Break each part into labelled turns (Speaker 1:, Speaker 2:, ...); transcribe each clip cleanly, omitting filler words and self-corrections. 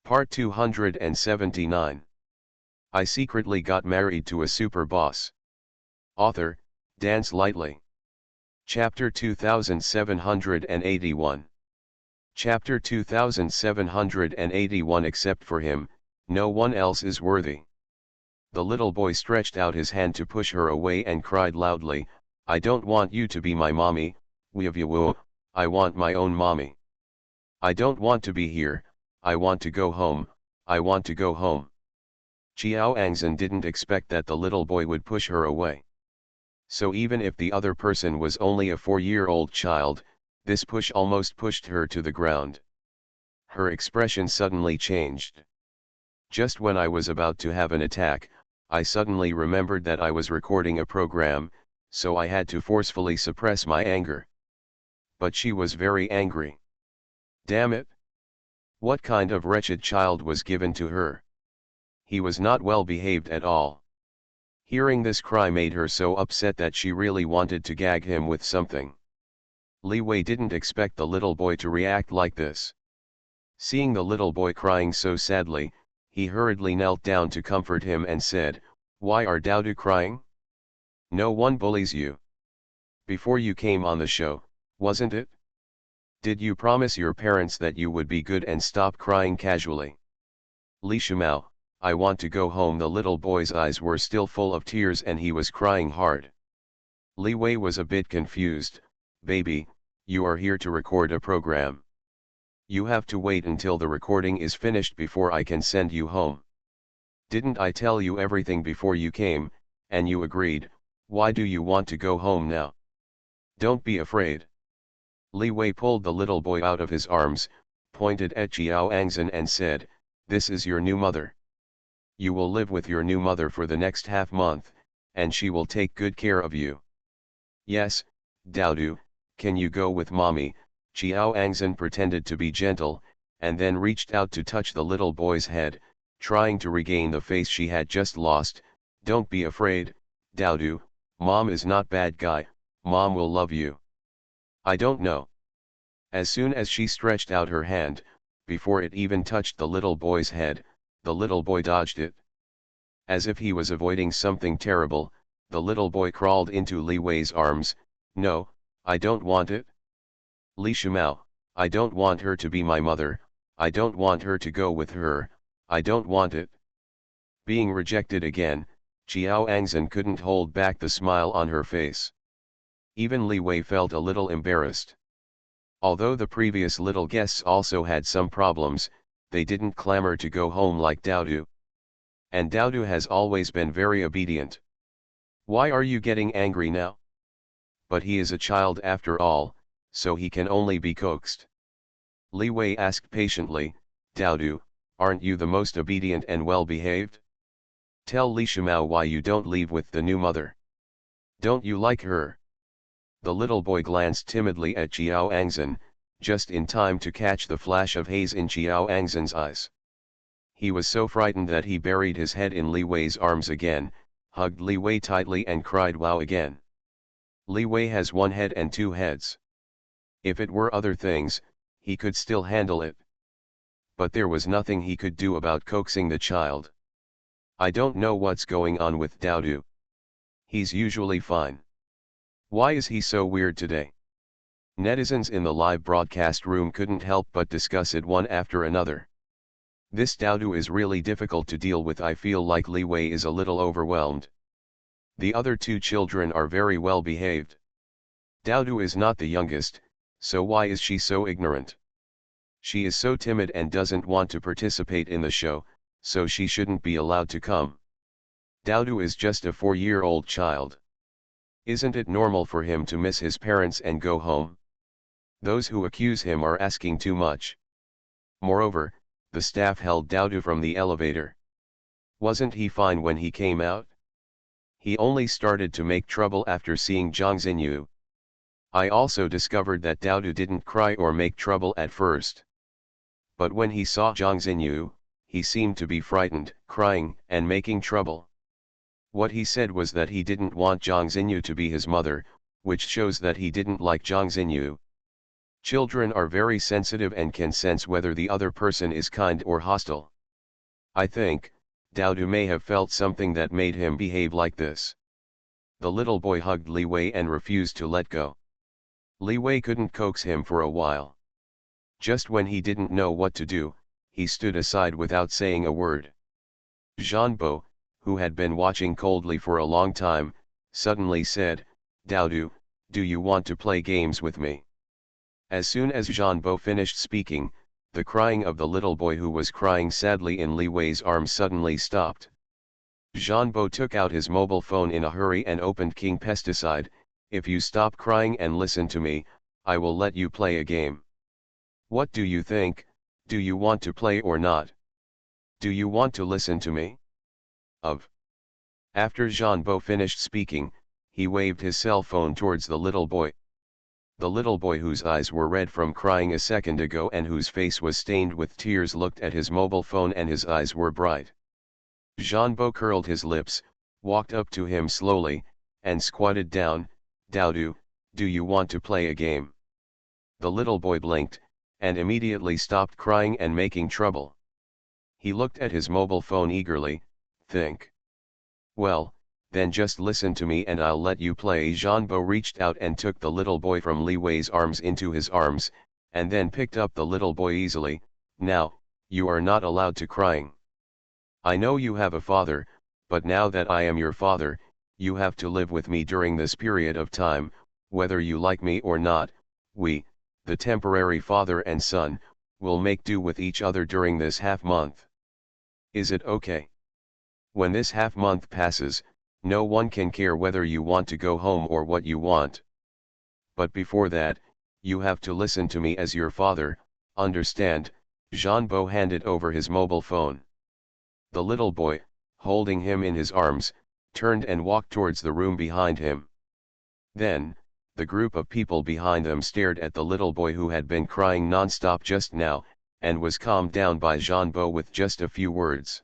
Speaker 1: Part 279. I secretly got married to a super boss. Author, Dance Lightly. Chapter 2781. Chapter 2781. Except for him, no one else is worthy. The little boy stretched out his hand to push her away and cried loudly, "I don't want you to be my mommy, woo, I want my own mommy. I don't want to be here, I want to go home, I want to go home." Xiao Angzhen didn't expect that the little boy would push her away. So even if the other person was only a 4-year-old child, this push almost pushed her to the ground. Her expression suddenly changed. "Just when I was about to have an attack, I suddenly remembered that I was recording a program, so I had to forcefully suppress my anger." But she was very angry. Damn it! What kind of wretched child was given to her? He was not well behaved at all. Hearing this cry made her so upset that she really wanted to gag him with something. Li Wei didn't expect the little boy to react like this. Seeing the little boy crying so sadly, he hurriedly knelt down to comfort him and said, "Why are Daodu crying? No one bullies you. Before you came on the show, wasn't it? Did you promise your parents that you would be good and stop crying casually?" "Li Shumao, I want to go home." The little boy's eyes were still full of tears and he was crying hard. Li Wei was a bit confused. "Baby, you are here to record a program. You have to wait until the recording is finished before I can send you home. Didn't I tell you everything before you came, and you agreed? Why do you want to go home now? Don't be afraid." Li Wei pulled the little boy out of his arms, pointed at Xiao Angzhen and said, "This is your new mother. You will live with your new mother for the next half month, and she will take good care of you." "Yes, Daodu, can you go with mommy?" Xiao Angzhen pretended to be gentle, and then reached out to touch the little boy's head, trying to regain the face she had just lost. "Don't be afraid, Daodu, mom is not bad guy, mom will love you." "I don't know." As soon as she stretched out her hand, before it even touched the little boy's head, the little boy dodged it. As if he was avoiding something terrible, the little boy crawled into Li Wei's arms. "No, I don't want it. Li Shumao, I don't want her to be my mother, I don't want her to go with her, I don't want it." Being rejected again, Xiao Angzhen couldn't hold back the smile on her face. Even Li Wei felt a little embarrassed. Although the previous little guests also had some problems, they didn't clamor to go home like Daodu. And Daodu has always been very obedient. "Why are you getting angry now?" But he is a child after all, so he can only be coaxed. Li Wei asked patiently, "Daodu, aren't you the most obedient and well-behaved? Tell Li Shumao why you don't leave with the new mother. Don't you like her?" The little boy glanced timidly at Xiao Angzhen, just in time to catch the flash of haze in Xiao Angzhen's eyes. He was so frightened that he buried his head in Li Wei's arms again, hugged Li Wei tightly and cried wow again. Li Wei has one head and two heads. If it were other things, he could still handle it. But there was nothing he could do about coaxing the child. "I don't know what's going on with Daodu. He's usually fine. Why is he so weird today?" Netizens in the live broadcast room couldn't help but discuss it one after another. "This Daodu is really difficult to deal with. I feel like Li Wei is a little overwhelmed. The other two children are very well behaved. Daodu is not the youngest, so why is she so ignorant? She is so timid and doesn't want to participate in the show, so she shouldn't be allowed to come. Daodu is just a 4-year-old child. Isn't it normal for him to miss his parents and go home? Those who accuse him are asking too much." Moreover, the staff held Daodu from the elevator. "Wasn't he fine when he came out? He only started to make trouble after seeing Zhang Xinyu. I also discovered that Daodu didn't cry or make trouble at first. But when he saw Zhang Xinyu, he seemed to be frightened, crying, and making trouble. What he said was that he didn't want Zhang Xinyu to be his mother, which shows that he didn't like Zhang Xinyu." Children are very sensitive and can sense whether the other person is kind or hostile. I think, Dowdu may have felt something that made him behave like this. The little boy hugged Li Wei and refused to let go. Li Wei couldn't coax him for a while. Just when he didn't know what to do, he stood aside without saying a word. Zhanbo, who had been watching coldly for a long time, suddenly said, "Dowdu, do you want to play games with me?" As soon as Zhanbo finished speaking, the crying of the little boy who was crying sadly in Li Wei's arms suddenly stopped. Zhanbo took out his mobile phone in a hurry and opened King Pesticide. "If you stop crying and listen to me, I will let you play a game. What do you think? Do you want to play or not? Do you want to listen to me?" Of. After Zhanbo finished speaking, he waved his cell phone towards the little boy. The little boy, whose eyes were red from crying a second ago and whose face was stained with tears, looked at his mobile phone and his eyes were bright. Zhanbo curled his lips, walked up to him slowly, and squatted down. "Dowdu, do you want to play a game?" The little boy blinked, and immediately stopped crying and making trouble. He looked at his mobile phone eagerly. "Think. Well, then just listen to me and I'll let you play." Zhanbo reached out and took the little boy from Li Wei's arms into his arms, and then picked up the little boy easily. "Now, you are not allowed to crying. I know you have a father, but now that I am your father, you have to live with me during this period of time, whether you like me or not. We, the temporary father and son, will make do with each other during this half-month. Is it okay? When this half-month passes, no one can care whether you want to go home or what you want. But before that, you have to listen to me as your father, understand?" Zhanbo handed over his mobile phone. The little boy, holding him in his arms, turned and walked towards the room behind him. Then, the group of people behind them stared at the little boy who had been crying non-stop just now, and was calmed down by Zhanbo with just a few words.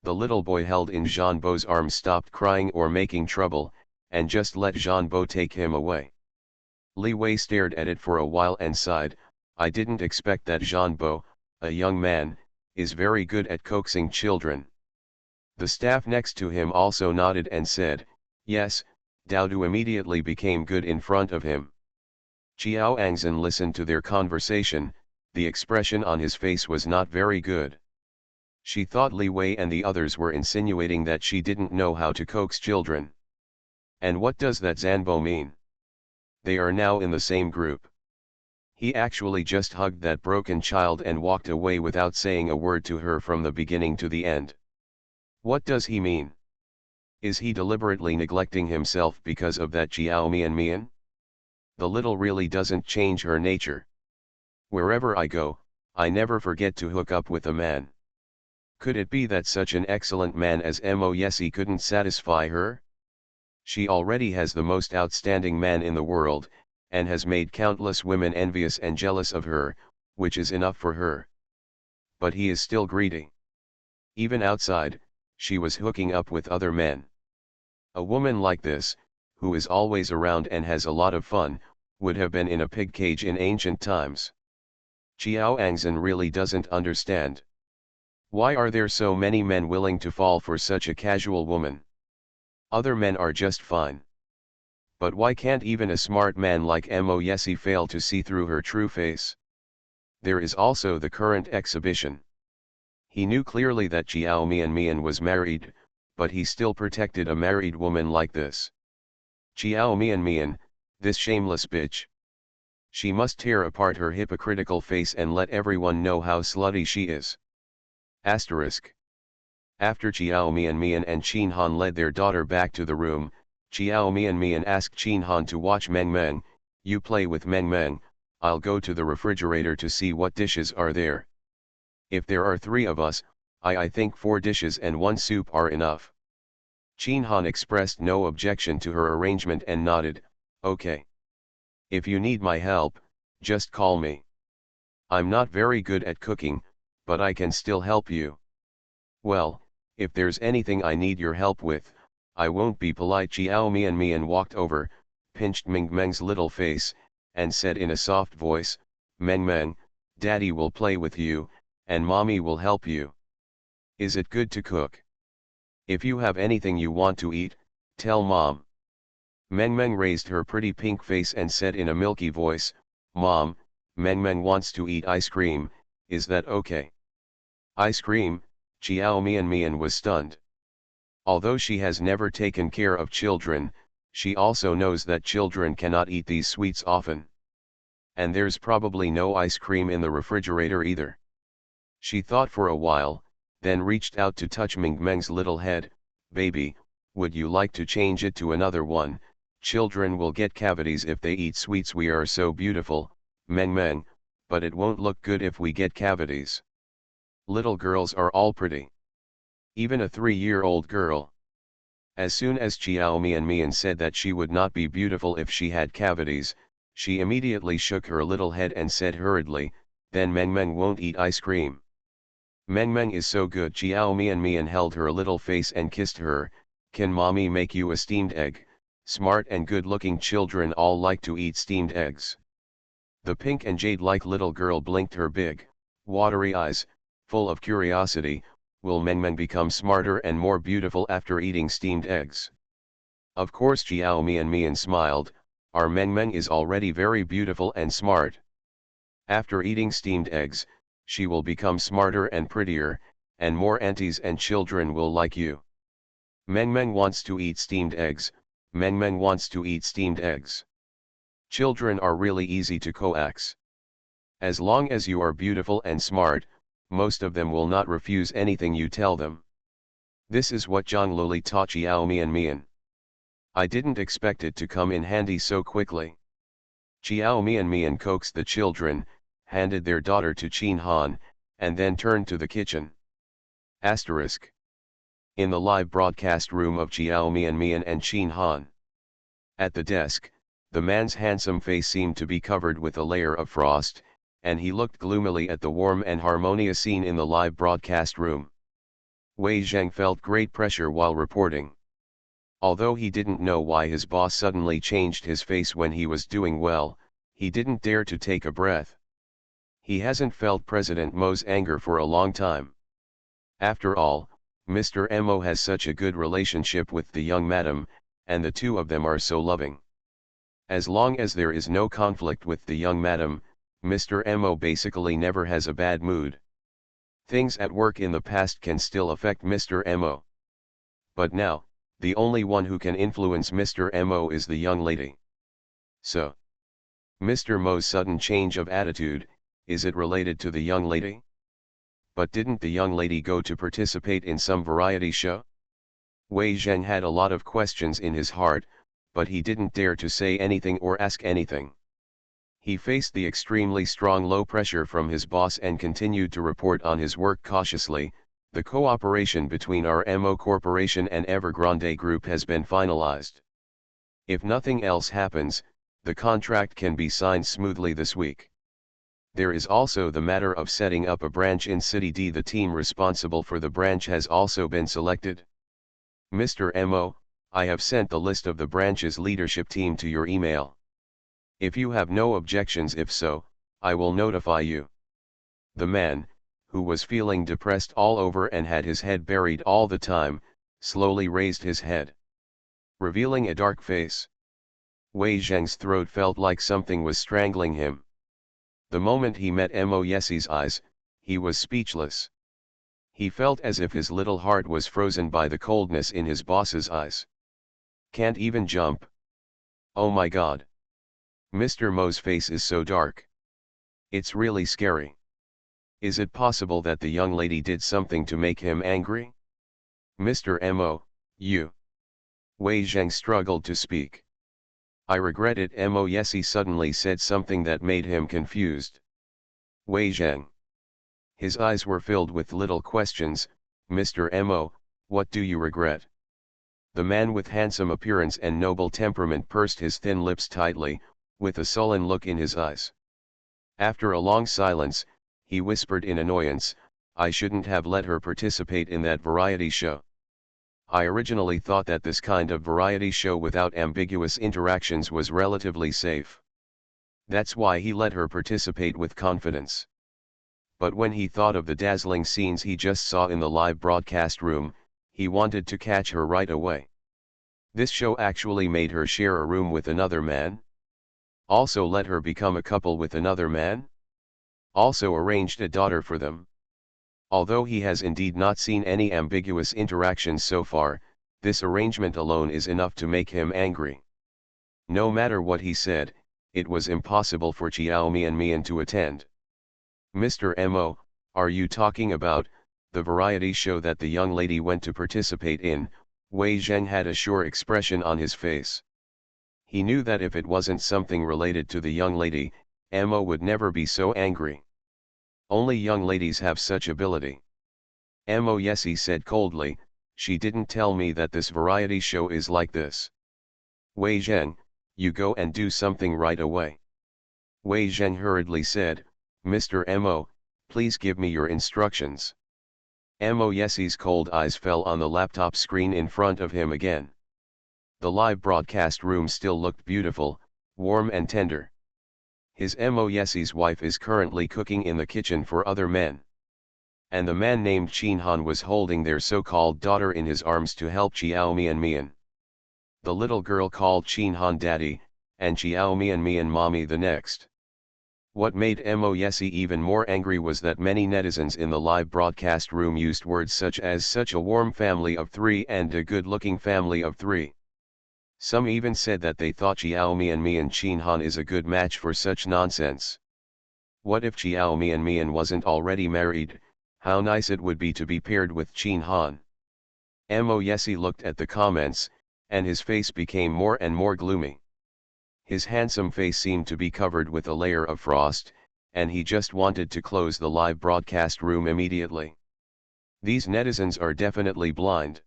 Speaker 1: The little boy held in Zhanbo's arms stopped crying or making trouble, and just let Zhanbo take him away. Li Wei stared at it for a while and sighed. "I didn't expect that Zhanbo, a young man, is very good at coaxing children." The staff next to him also nodded and said, "Yes." Dowdu immediately became good in front of him. Qiao Angzhen listened to their conversation. The expression on his face was not very good. She thought Li Wei and the others were insinuating that she didn't know how to coax children. And what does that Zhanbo mean? They are now in the same group. He actually just hugged that broken child and walked away without saying a word to her from the beginning to the end. What does he mean? Is he deliberately neglecting himself because of that Jiao Mian? The little really doesn't change her nature. "Wherever I go, I never forget to hook up with a man." Could it be that such an excellent man as Mo Yesi couldn't satisfy her? She already has the most outstanding man in the world, and has made countless women envious and jealous of her, which is enough for her. But he is still greedy. Even outside, she was hooking up with other men. A woman like this, who is always around and has a lot of fun, would have been in a pig cage in ancient times. Qiao Angzhen really doesn't understand. Why are there so many men willing to fall for such a casual woman? Other men are just fine. But why can't even a smart man like Mo Yesi fail to see through her true face? There is also the current exhibition. He knew clearly that Jiao Mian was married, but he still protected a married woman like this. Jiao Mian, this shameless bitch. She must tear apart her hypocritical face and let everyone know how slutty she is. Asterisk. After Jiao Mian and Qin Han led their daughter back to the room, Jiao Mian asked Qin Han to watch Meng Meng. "You play with Meng Meng, I'll go to the refrigerator to see what dishes are there. If there are 3 of us, I think 4 dishes and 1 soup are enough." Qin Han expressed no objection to her arrangement and nodded, "Okay. If you need my help, just call me. I'm not very good at cooking, but I can still help you." "Well, if there's anything I need your help with, I won't be polite." Jiao Mian walked over, pinched Meng Meng's little face, and said in a soft voice, "Meng Meng, Daddy will play with you, and Mommy will help you. Is it good to cook? If you have anything you want to eat, tell Mom." Meng Meng raised her pretty pink face and said in a milky voice, "Mom, Meng Meng wants to eat ice cream, is that okay?" Ice cream? Xiao Mian was stunned. Although she has never taken care of children, she also knows that children cannot eat these sweets often. And there's probably no ice cream in the refrigerator either. She thought for a while, then reached out to touch Meng Meng's little head. "Baby, would you like to change it to another one? Children will get cavities if they eat sweets. We are so beautiful, Meng Meng, but it won't look good if we get cavities. Little girls are all pretty. Even a 3-year-old girl." As soon as Xiao Mian said that she would not be beautiful if she had cavities, she immediately shook her little head and said hurriedly, "Then Meng Meng won't eat ice cream." "Meng Meng is so good." Xiao Mian held her little face and kissed her. "Can Mommy make you a steamed egg? Smart and good-looking children all like to eat steamed eggs." The pink and jade-like little girl blinked her big, watery eyes, full of curiosity. Will Meng Meng become smarter and more beautiful after eating steamed eggs? Of course, Xiao Mian smiled. "Our Meng Meng is already very beautiful and smart. After eating steamed eggs, she will become smarter and prettier, and more aunties and children will like you." Meng Meng wants to eat steamed eggs. Meng Meng wants to eat steamed eggs. Children are really easy to coax. As long as you are beautiful and smart, most of them will not refuse anything you tell them. This is what Zhang Luli taught Xiao Mian. I didn't expect it to come in handy so quickly. Xiao Mian coaxed the children, handed their daughter to Qin Han, and then turned to the kitchen. Asterisk. In the live broadcast room of Xiao Mian and Qin Han. At the desk, the man's handsome face seemed to be covered with a layer of frost, and he looked gloomily at the warm and harmonious scene in the live broadcast room. Wei Zheng felt great pressure while reporting. Although he didn't know why his boss suddenly changed his face when he was doing well, he didn't dare to take a breath. He hasn't felt President Mo's anger for a long time. After all, Mr. Mo has such a good relationship with the young madam, and the two of them are so loving. As long as there is no conflict with the young madam, Mr. Mo basically never has a bad mood. Things at work in the past can still affect Mr. Mo. But now, the only one who can influence Mr. Mo is the young lady. So, Mr. Mo's sudden change of attitude, is it related to the young lady? But didn't the young lady go to participate in some variety show? Wei Zheng had a lot of questions in his heart, but he didn't dare to say anything or ask anything. He faced the extremely strong low pressure from his boss and continued to report on his work cautiously. "The cooperation between our MO Corporation and Evergrande Group has been finalized. If nothing else happens, the contract can be signed smoothly this week. There is also the matter of setting up a branch in City D. The team responsible for the branch has also been selected. Mr. Mo, I have sent the list of the branch's leadership team to your email. If you have no objections, if so, I will notify you." The man, who was feeling depressed all over and had his head buried all the time, slowly raised his head, revealing a dark face. Wei Zheng's throat felt like something was strangling him. The moment he met Mo Yesi's eyes, he was speechless. He felt as if his little heart was frozen by the coldness in his boss's eyes. "Can't even jump. Oh my God. Mr. Mo's face is so dark. It's really scary. Is it possible that the young lady did something to make him angry? Mr. Mo, you." Wei Zheng struggled to speak. "I regret it." Mo Yesi suddenly said something that made him confused. Wei Zheng. His eyes were filled with little questions. "Mr. Mo, what do you regret?" The man with handsome appearance and noble temperament pursed his thin lips tightly, with a sullen look in his eyes. After a long silence, he whispered in annoyance, "I shouldn't have let her participate in that variety show. I originally thought that this kind of variety show without ambiguous interactions was relatively safe. That's why he let her participate with confidence. But when he thought of the dazzling scenes he just saw in the live broadcast room, he wanted to catch her right away. This show actually made her share a room with another man? Also let her become a couple with another man? Also arranged a daughter for them? Although he has indeed not seen any ambiguous interactions so far, this arrangement alone is enough to make him angry. No matter what he said, it was impossible for Xiao Mian to attend. Mr. Mo, are you talking about the variety show that the young lady went to participate in? Wei Zheng had a sure expression on his face. He knew that if it wasn't something related to the young lady, Mo would never be so angry. Only young ladies have such ability. Mo, yes, he said coldly, she didn't tell me that this variety show is like this. Wei Zheng, you go and do something right away. Wei Zheng hurriedly said, Mr. Mo, please give me your instructions. Mo Yesie's cold eyes fell on the laptop screen in front of him again. The live broadcast room still looked beautiful, warm and tender. His Mo Yesie's wife is currently cooking in the kitchen for other men. And the man named Qin Han was holding their so-called daughter in his arms to help Xiao Mian. The little girl called Qin Han daddy, and Xiao Mian mommy the next. What made Mo Yesie even more angry was that many netizens in the live broadcast room used words such as such a warm family of three and a good-looking family of three. Some even said that they thought Xiao Mian and Qin Han is a good match for such nonsense. What if Xiao Mian wasn't already married? How nice it would be to be paired with Qin Han. Mo Yesie looked at the comments, and his face became more and more gloomy. His handsome face seemed to be covered with a layer of frost, and he just wanted to close the live broadcast room immediately. These netizens are definitely blind.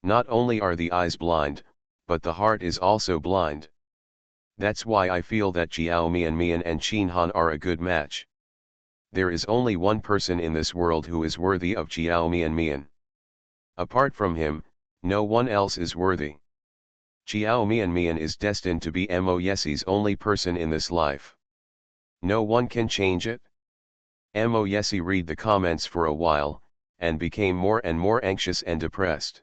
Speaker 1: Not only are the eyes blind, but the heart is also blind. That's why I feel that Xiao Mian and Qin Han are a good match. There is only one person in this world who is worthy of Xiao Mian. Apart from him, no one else is worthy. Xiao Mian is destined to be Mo Yesie's only person in this life. No one can change it. Mo Yesie read the comments for a while, and became more and more anxious and depressed.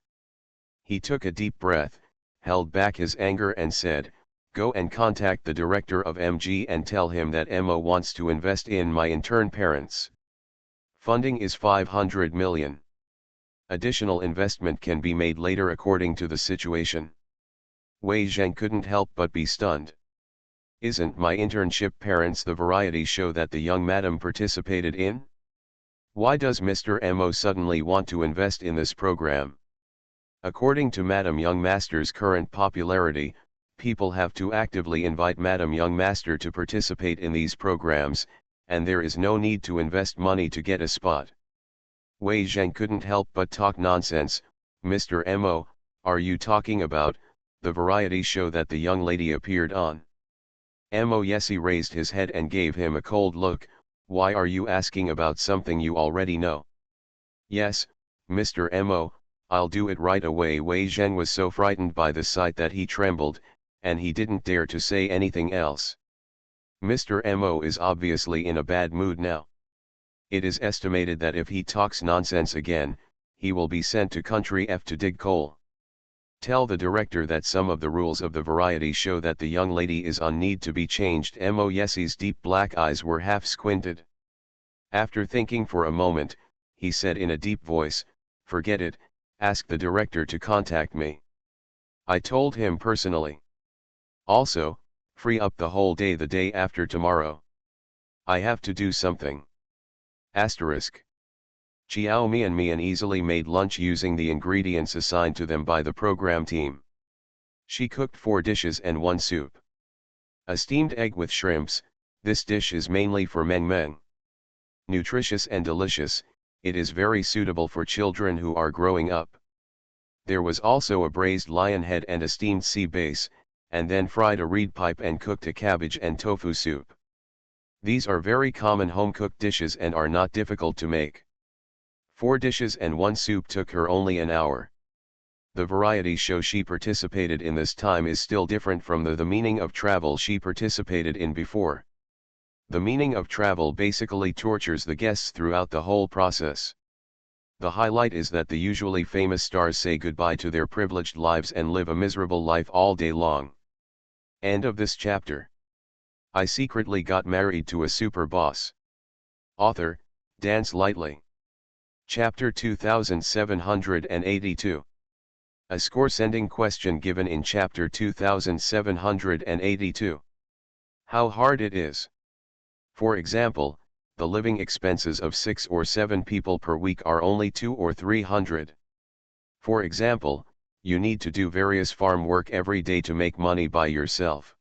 Speaker 1: He took a deep breath, held back his anger and said, go and contact the director of MG and tell him that Mo wants to invest in my intern parents. Funding is 500 million. Additional investment can be made later according to the situation. Wei Zheng couldn't help but be stunned. Isn't my internship parents the variety show that the young madam participated in? Why does Mr. Mo suddenly want to invest in this program? According to Madam Young Master's current popularity, people have to actively invite Madam Young Master to participate in these programs, and there is no need to invest money to get a spot. Wei Zheng couldn't help but talk nonsense. Mr. Mo, are you talking about the variety show that the young lady appeared on? Mo Yesie raised his head and gave him a cold look. Why are you asking about something you already know? Yes, Mr. Mo, I'll do it right away. Wei Zheng was so frightened by the sight that he trembled, and he didn't dare to say anything else. Mr. Mo is obviously in a bad mood now. It is estimated that if he talks nonsense again, he will be sent to country F to dig coal. Tell the director that some of the rules of the variety show that the young lady is on need to be changed. Mo Yesie's deep black eyes were half squinted. After thinking for a moment, he said in a deep voice, forget it, ask the director to contact me. I told him personally. Also, free up the whole day the day after tomorrow. I have to do something. Asterisk. Xiao Mian easily made lunch using the ingredients assigned to them by the program team. She cooked 4 dishes and 1 soup. A steamed egg with shrimps, this dish is mainly for Meng. Nutritious and delicious, it is very suitable for children who are growing up. There was also a braised lion head and a steamed sea bass, and then fried a reed pipe and cooked a cabbage and tofu soup. These are very common home-cooked dishes and are not difficult to make. 4 dishes and 1 soup took her only an hour. The variety show she participated in this time is still different from the meaning of travel she participated in before. The meaning of travel basically tortures the guests throughout the whole process. The highlight is that the usually famous stars say goodbye to their privileged lives and live a miserable life all day long. End of this chapter. I secretly got married to a super boss. Author, Dance Lightly. Chapter 2782. A score-sending question given in Chapter 2782. How hard it is. For example, the living expenses of 6 or 7 people per week are only 200 or 300. For example, you need to do various farm work every day to make money by yourself.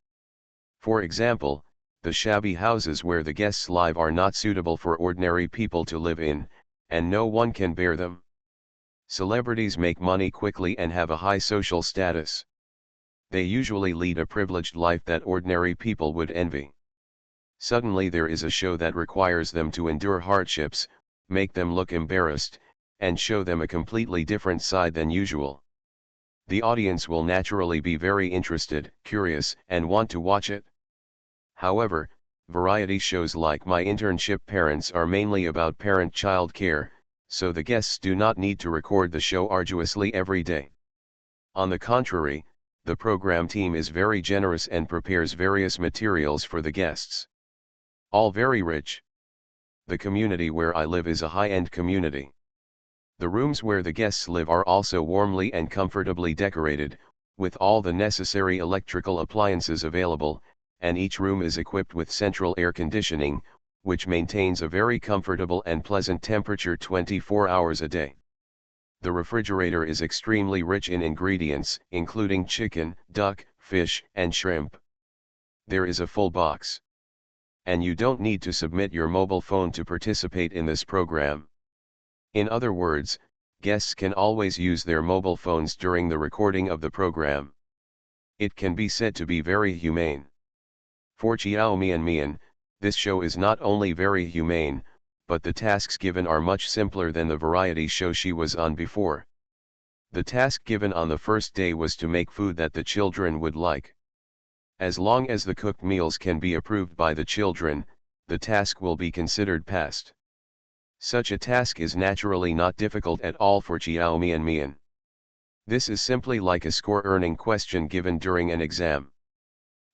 Speaker 1: For example, the shabby houses where the guests live are not suitable for ordinary people to live in, and no one can bear them. Celebrities make money quickly and have a high social status. They usually lead a privileged life that ordinary people would envy. Suddenly there is a show that requires them to endure hardships, make them look embarrassed, and show them a completely different side than usual. The audience will naturally be very interested, curious, and want to watch it. However, variety shows like My Internship Parents are mainly about parent-child care, so the guests do not need to record the show arduously every day. On the contrary, the program team is very generous and prepares various materials for the guests. All very rich. The community where I live is a high-end community. The rooms where the guests live are also warmly and comfortably decorated, with all the necessary electrical appliances available, and each room is equipped with central air conditioning, which maintains a very comfortable and pleasant temperature 24 hours a day. The refrigerator is extremely rich in ingredients, including chicken, duck, fish, and shrimp. There is a full box. And you don't need to submit your mobile phone to participate in this program. In other words, guests can always use their mobile phones during the recording of the program. It can be said to be very humane. For Chiao Mian Mian, this show is not only very humane, but the tasks given are much simpler than the variety show she was on before. The task given on the first day was to make food that the children would like. As long as the cooked meals can be approved by the children, the task will be considered passed. Such a task is naturally not difficult at all for Chiao Mian Mian. This is simply like a score-earning question given during an exam.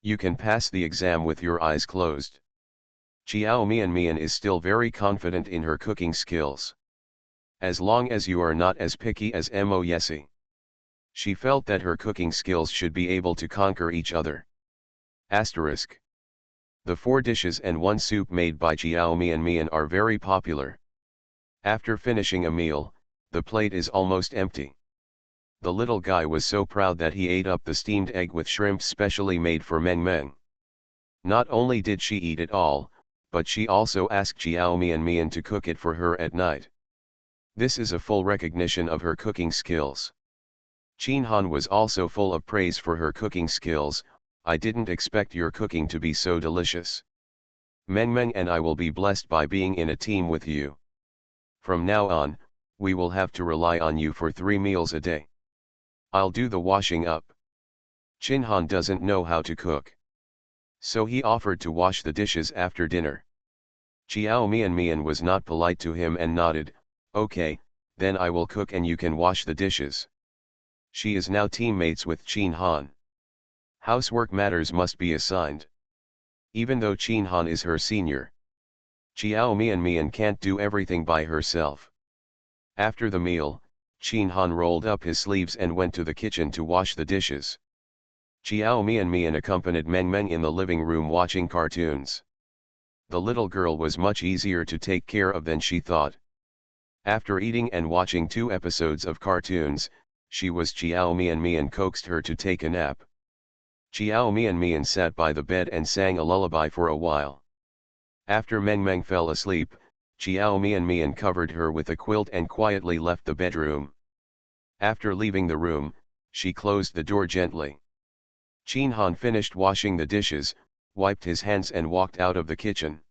Speaker 1: You can pass the exam with your eyes closed. Chiao Mian Mian is still very confident in her cooking skills. As long as you are not as picky as Mo Yesi. She felt that her cooking skills should be able to conquer each other. Asterisk. The 4 dishes and 1 soup made by Chiao Mian Mian are very popular. After finishing a meal, the plate is almost empty. The little guy was so proud that he ate up the steamed egg with shrimp specially made for Meng Meng. Not only did she eat it all, but she also asked Chiao Mian Mian to cook it for her at night. This is a full recognition of her cooking skills. Chin Han was also full of praise for her cooking skills. I didn't expect your cooking to be so delicious. Meng Meng and I will be blessed by being in a team with you. From now on, we will have to rely on you for 3 meals a day. I'll do the washing up. Chin Han doesn't know how to cook. So he offered to wash the dishes after dinner. Chiao Mian Mian was not polite to him and nodded, okay, then I will cook and you can wash the dishes. She is now teammates with Chin Han. Housework matters must be assigned. Even though Chin Han is her senior, Chiao Mian Mian can't do everything by herself. After the meal, Chin Han rolled up his sleeves and went to the kitchen to wash the dishes. Chiao Mian Mian accompanied Meng Meng in the living room watching cartoons. The little girl was much easier to take care of than she thought. After eating and watching 2 episodes of cartoons, Chiao Mian Mian coaxed her to take a nap. Chiao Mian Mian sat by the bed and sang a lullaby for a while. After Meng Meng fell asleep, Chiao Mian Mian covered her with a quilt and quietly left the bedroom. After leaving the room, she closed the door gently. Chin Han finished washing the dishes, wiped his hands and walked out of the kitchen.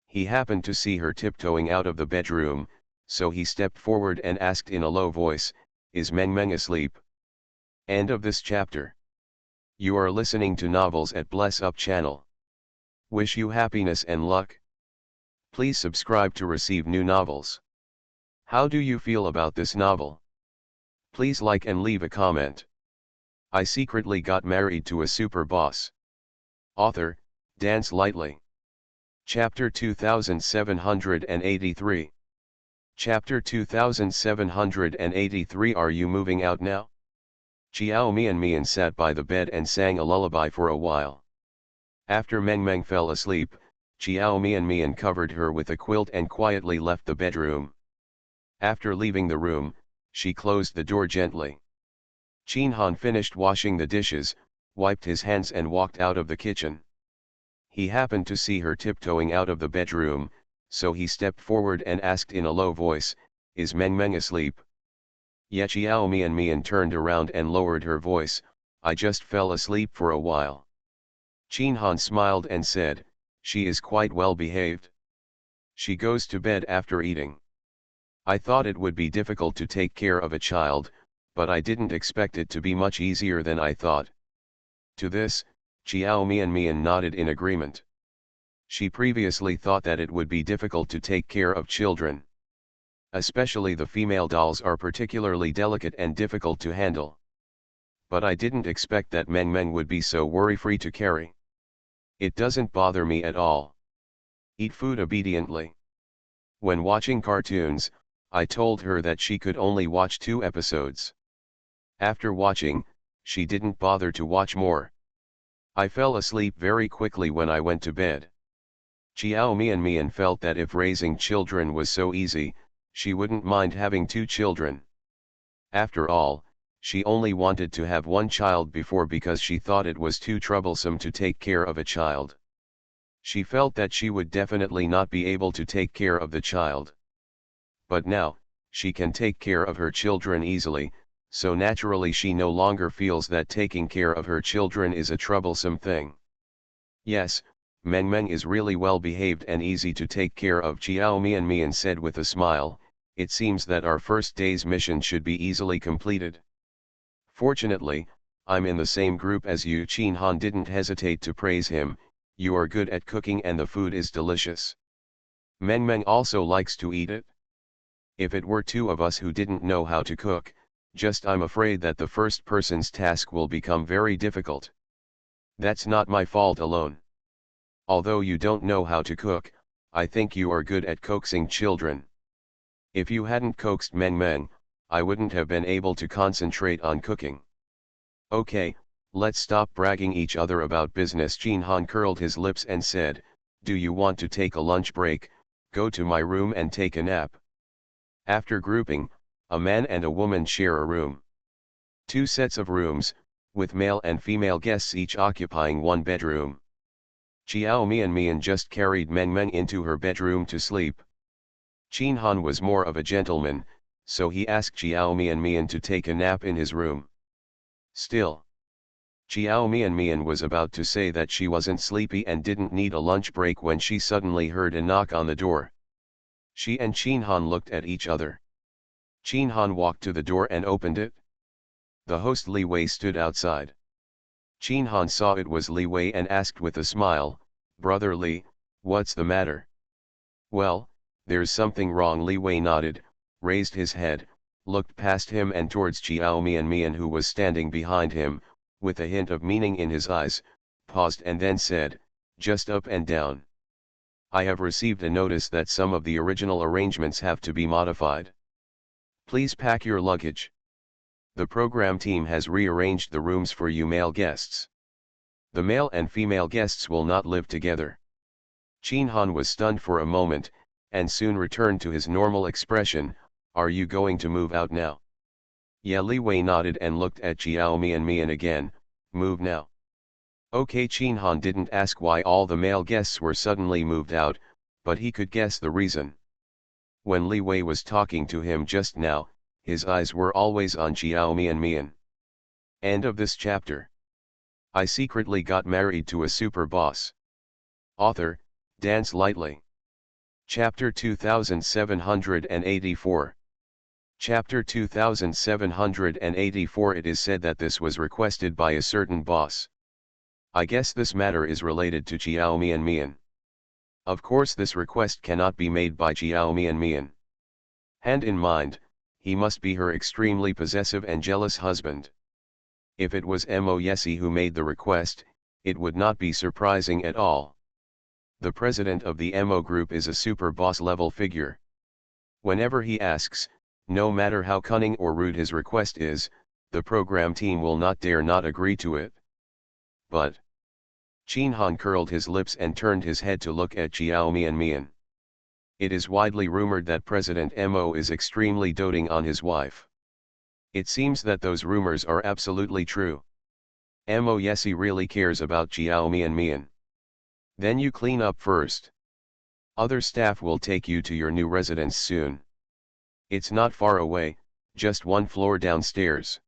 Speaker 1: He happened to see her tiptoeing out of the bedroom, so he stepped forward and asked in a low voice, "Is Meng Meng asleep?" End of this chapter. You are listening to Novels at Bless Up channel. Wish you happiness and luck. Please subscribe to receive new novels. How do you feel about this novel? Please like and leave a comment. I secretly got married to a super boss. Author, Dance Lightly. Chapter 2783. Chapter 2783. Are you moving out now? Chiao Mian sat by the bed and sang a lullaby for a while. After Meng Meng fell asleep, Chiao Mian covered her with a quilt and quietly left the bedroom. After leaving the room, she closed the door gently. Chin Han finished washing the dishes, wiped his hands and walked out of the kitchen. He happened to see her tiptoeing out of the bedroom, so he stepped forward and asked in a low voice, "Is Meng Meng asleep?" Ye Chiao Mian turned around and lowered her voice, "I just fell asleep for a while." Chin Han smiled and said, "She is quite well behaved. She goes to bed after eating. I thought it would be difficult to take care of a child, but I didn't expect it to be much easier than I thought." To this, Chiao Mian nodded in agreement. She previously thought that it would be difficult to take care of children. Especially the female dolls are particularly delicate and difficult to handle. But I didn't expect that Meng Meng would be so worry-free to carry. It doesn't bother me at all. Eat food obediently. When watching cartoons, I told her that she could only watch 2 episodes. After watching, she didn't bother to watch more. I fell asleep very quickly when I went to bed. Chiao Mian felt that if raising children was so easy, she wouldn't mind having 2 children. After all, she only wanted to have 1 child before because she thought it was too troublesome to take care of a child. She felt that she would definitely not be able to take care of the child. But now, she can take care of her children easily, so naturally she no longer feels that taking care of her children is a troublesome thing. Yes, Meng Meng is really well behaved and easy to take care of, Chiao Mian said with a smile. It seems that our first day's mission should be easily completed. Fortunately, I'm in the same group as you. Chin Han didn't hesitate to praise him. You are good at cooking and the food is delicious. Meng Meng also likes to eat it. If it were 2 of us who didn't know how to cook, I'm afraid that the first person's task will become very difficult. That's not my fault alone. Although you don't know how to cook, I think you are good at coaxing children. If you hadn't coaxed Meng Meng, I wouldn't have been able to concentrate on cooking. Okay, let's stop bragging each other about business. Chin Han curled his lips and said, "Do you want to take a lunch break? Go to my room and take a nap." After grouping, a man and a woman share a room. 2 sets of rooms, with male and female guests each occupying 1 bedroom. Chiao Mian just carried Meng Meng into her bedroom to sleep. Chin Han was more of a gentleman, so he asked Chiao Mian to take a nap in his room. Still, Chiao Mian was about to say that she wasn't sleepy and didn't need a lunch break when she suddenly heard a knock on the door. She and Chin Han looked at each other. Chin Han walked to the door and opened it. The host Li Wei stood outside. Chin Han saw it was Li Wei and asked with a smile, "Brother Li, what's the matter?" "Well, there's something wrong." Li Wei nodded, raised his head, looked past him and towards Chiao Mian who was standing behind him, with a hint of meaning in his eyes, paused and then said, "Just up and down. I have received a notice that some of the original arrangements have to be modified. Please pack your luggage. The program team has rearranged the rooms for you male guests. The male and female guests will not live together." Chin Han was stunned for a moment, and soon returned to his normal expression. "Are you going to move out now?" Yeah. Li Wei nodded and looked at Chiao Mian again. "Move now." Okay. Chin Han didn't ask why all the male guests were suddenly moved out, but he could guess the reason. When Li Wei was talking to him just now, his eyes were always on Chiao Mian. End of this chapter. I secretly got married to a super boss. Author, Dance Lightly. Chapter 2784. Chapter 2784. It is said that this was requested by a certain boss. I guess this matter is related to Chiao Mian Mian. Of course this request cannot be made by Chiao Mian Mian. And in mind, he must be her extremely possessive and jealous husband. If it was Mo Yesi who made the request, it would not be surprising at all. The president of the Mo group is a super boss level figure. Whenever he asks, no matter how cunning or rude his request is, the program team will not dare not agree to it. But Chin Han curled his lips and turned his head to look at Chiao Mian Mian. It is widely rumored that President Mo is extremely doting on his wife. It seems that those rumors are absolutely true. Mo Yesi really cares about Chiao Mian Mian. Then you clean up first. Other staff will take you to your new residence soon. It's not far away, just one floor downstairs.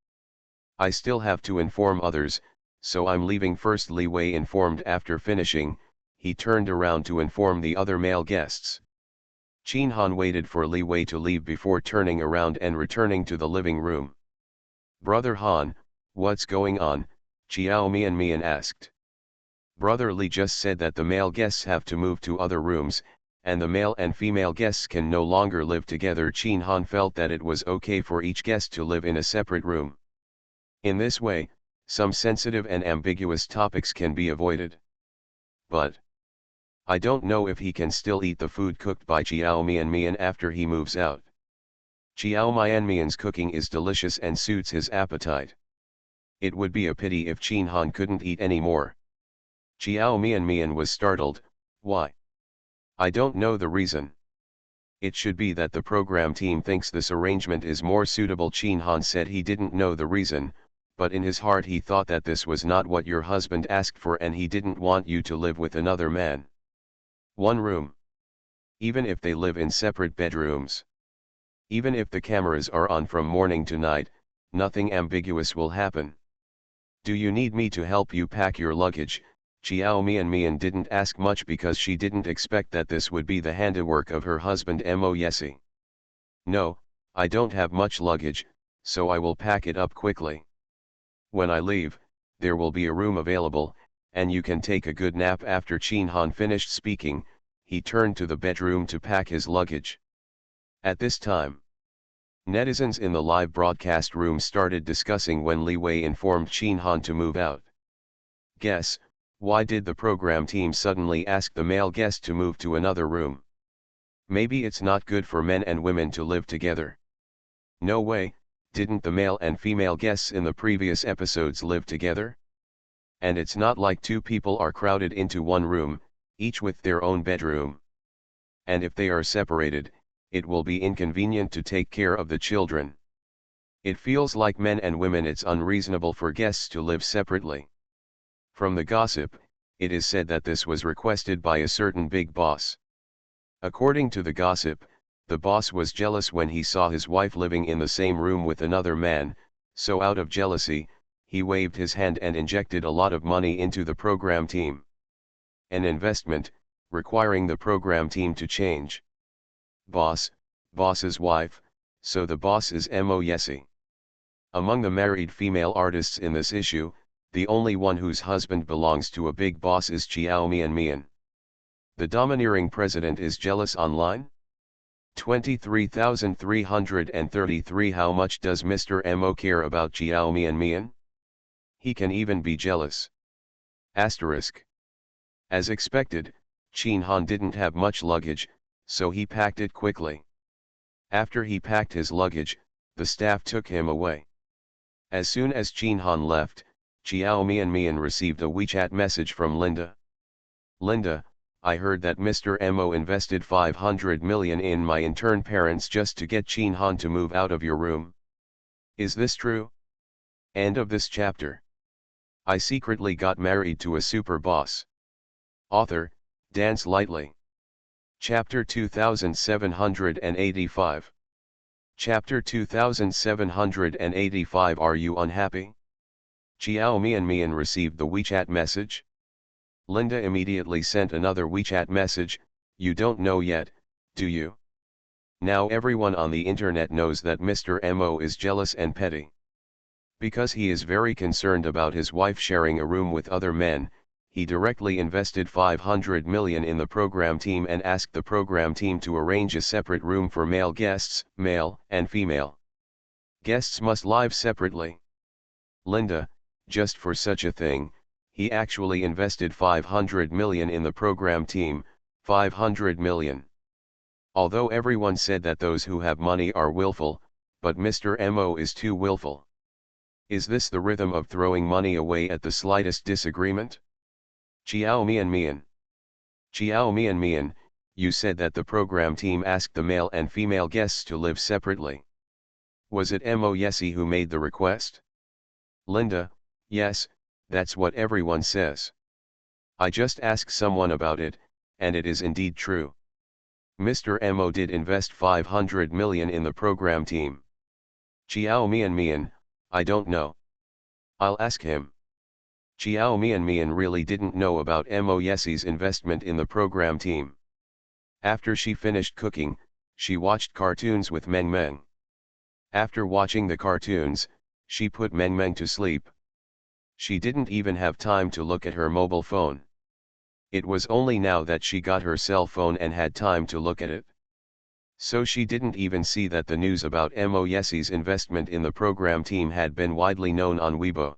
Speaker 1: I still have to inform others, so I'm leaving first. Li Wei informed. After finishing, he turned around to inform the other male guests. Chin Han waited for Li Wei to leave before turning around and returning to the living room. Brother Han, what's going on? Chiao Mian Mian asked. Brother Li just said that the male guests have to move to other rooms, and the male and female guests can no longer live together. Chin Han felt that it was okay for each guest to live in a separate room. In this way, some sensitive and ambiguous topics can be avoided. But I don't know if he can still eat the food cooked by Chiao Mian Mian after he moves out. Chiao Mian Mian's cooking is delicious and suits his appetite. It would be a pity if Chin Han couldn't eat any more. Chiao Mian Mian was startled. Why? I don't know the reason. It should be that the program team thinks this arrangement is more suitable. Chin Han said he didn't know the reason, but in his heart he thought that this was not what your husband asked for and he didn't want you to live with another man. One room. Even if they live in separate bedrooms. Even if the cameras are on from morning to night, nothing ambiguous will happen. Do you need me to help you pack your luggage? Chiao Mian Mian didn't ask much because she didn't expect that this would be the handiwork of her husband Mo Yesi. No, I don't have much luggage, so I will pack it up quickly. When I leave, there will be a room available, and you can take a good nap. After Chin Han finished speaking, he turned to the bedroom to pack his luggage. At this time, netizens in the live broadcast room started discussing when Li Wei informed Chin Han to move out. Guess, why did the program team suddenly ask the male guest to move to another room? Maybe it's not good for men and women to live together. No way, didn't the male and female guests in the previous episodes live together? And it's not like two people are crowded into one room, each with their own bedroom. And if they are separated, it will be inconvenient to take care of the children. It feels like men and women it's unreasonable for guests to live separately. From the gossip, it is said that this was requested by a certain big boss. According to the gossip, the boss was jealous when he saw his wife living in the same room with another man, so out of jealousy, he waved his hand and injected a lot of money into the program team. An investment, requiring the program team to change. Boss's wife, so the boss is Mo Yesi. Among the married female artists in this issue, the only one whose husband belongs to a big boss is Chiao Mian Mian. The domineering president is jealous online? 23,333. How much does Mr. Mo care about Chiao Mian Mian? He can even be jealous. Asterisk. As expected, Chin Han didn't have much luggage, so he packed it quickly. After he packed his luggage, the staff took him away. As soon as Chin Han left, Chiao Mian Mian received a WeChat message from Linda. Linda, I heard that Mr. Mo invested 500 million in my intern parents just to get Chin Han to move out of your room. Is this true? End of this chapter. I secretly got married to a super boss. Author, Dance Lightly. Chapter 2785. Chapter 2785. Are you unhappy? Chiao Mian Mian received the WeChat message. Linda immediately sent another WeChat message. You don't know yet, do you? Now everyone on the internet knows that Mr. Mo is jealous and petty. Because he is very concerned about his wife sharing a room with other men, he directly invested 500 million in the program team and asked the program team to arrange a separate room for male guests, male and female. Guests must live separately. Linda, just for such a thing, he actually invested 500 million in the program team, 500 million. Although everyone said that those who have money are willful, but Mr. Mo is too willful. Is this the rhythm of throwing money away at the slightest disagreement? Chiao Mian Mian. Chiao Mian Mian, you said that the program team asked the male and female guests to live separately. Was it Mo Yesi who made the request? Linda, yes, that's what everyone says. I just asked someone about it, and it is indeed true. Mr. Mo did invest 500 million in the program team. Chiao Mian Mian, I don't know. I'll ask him. Chiao Mian Mian really didn't know about Mo Yesi's investment in the program team. After she finished cooking, she watched cartoons with Meng Meng. After watching the cartoons, she put Meng Meng to sleep. She didn't even have time to look at her mobile phone. It was only now that she got her cell phone and had time to look at it. So she didn't even see that the news about Mo Yesi's investment in the program team had been widely known on Weibo.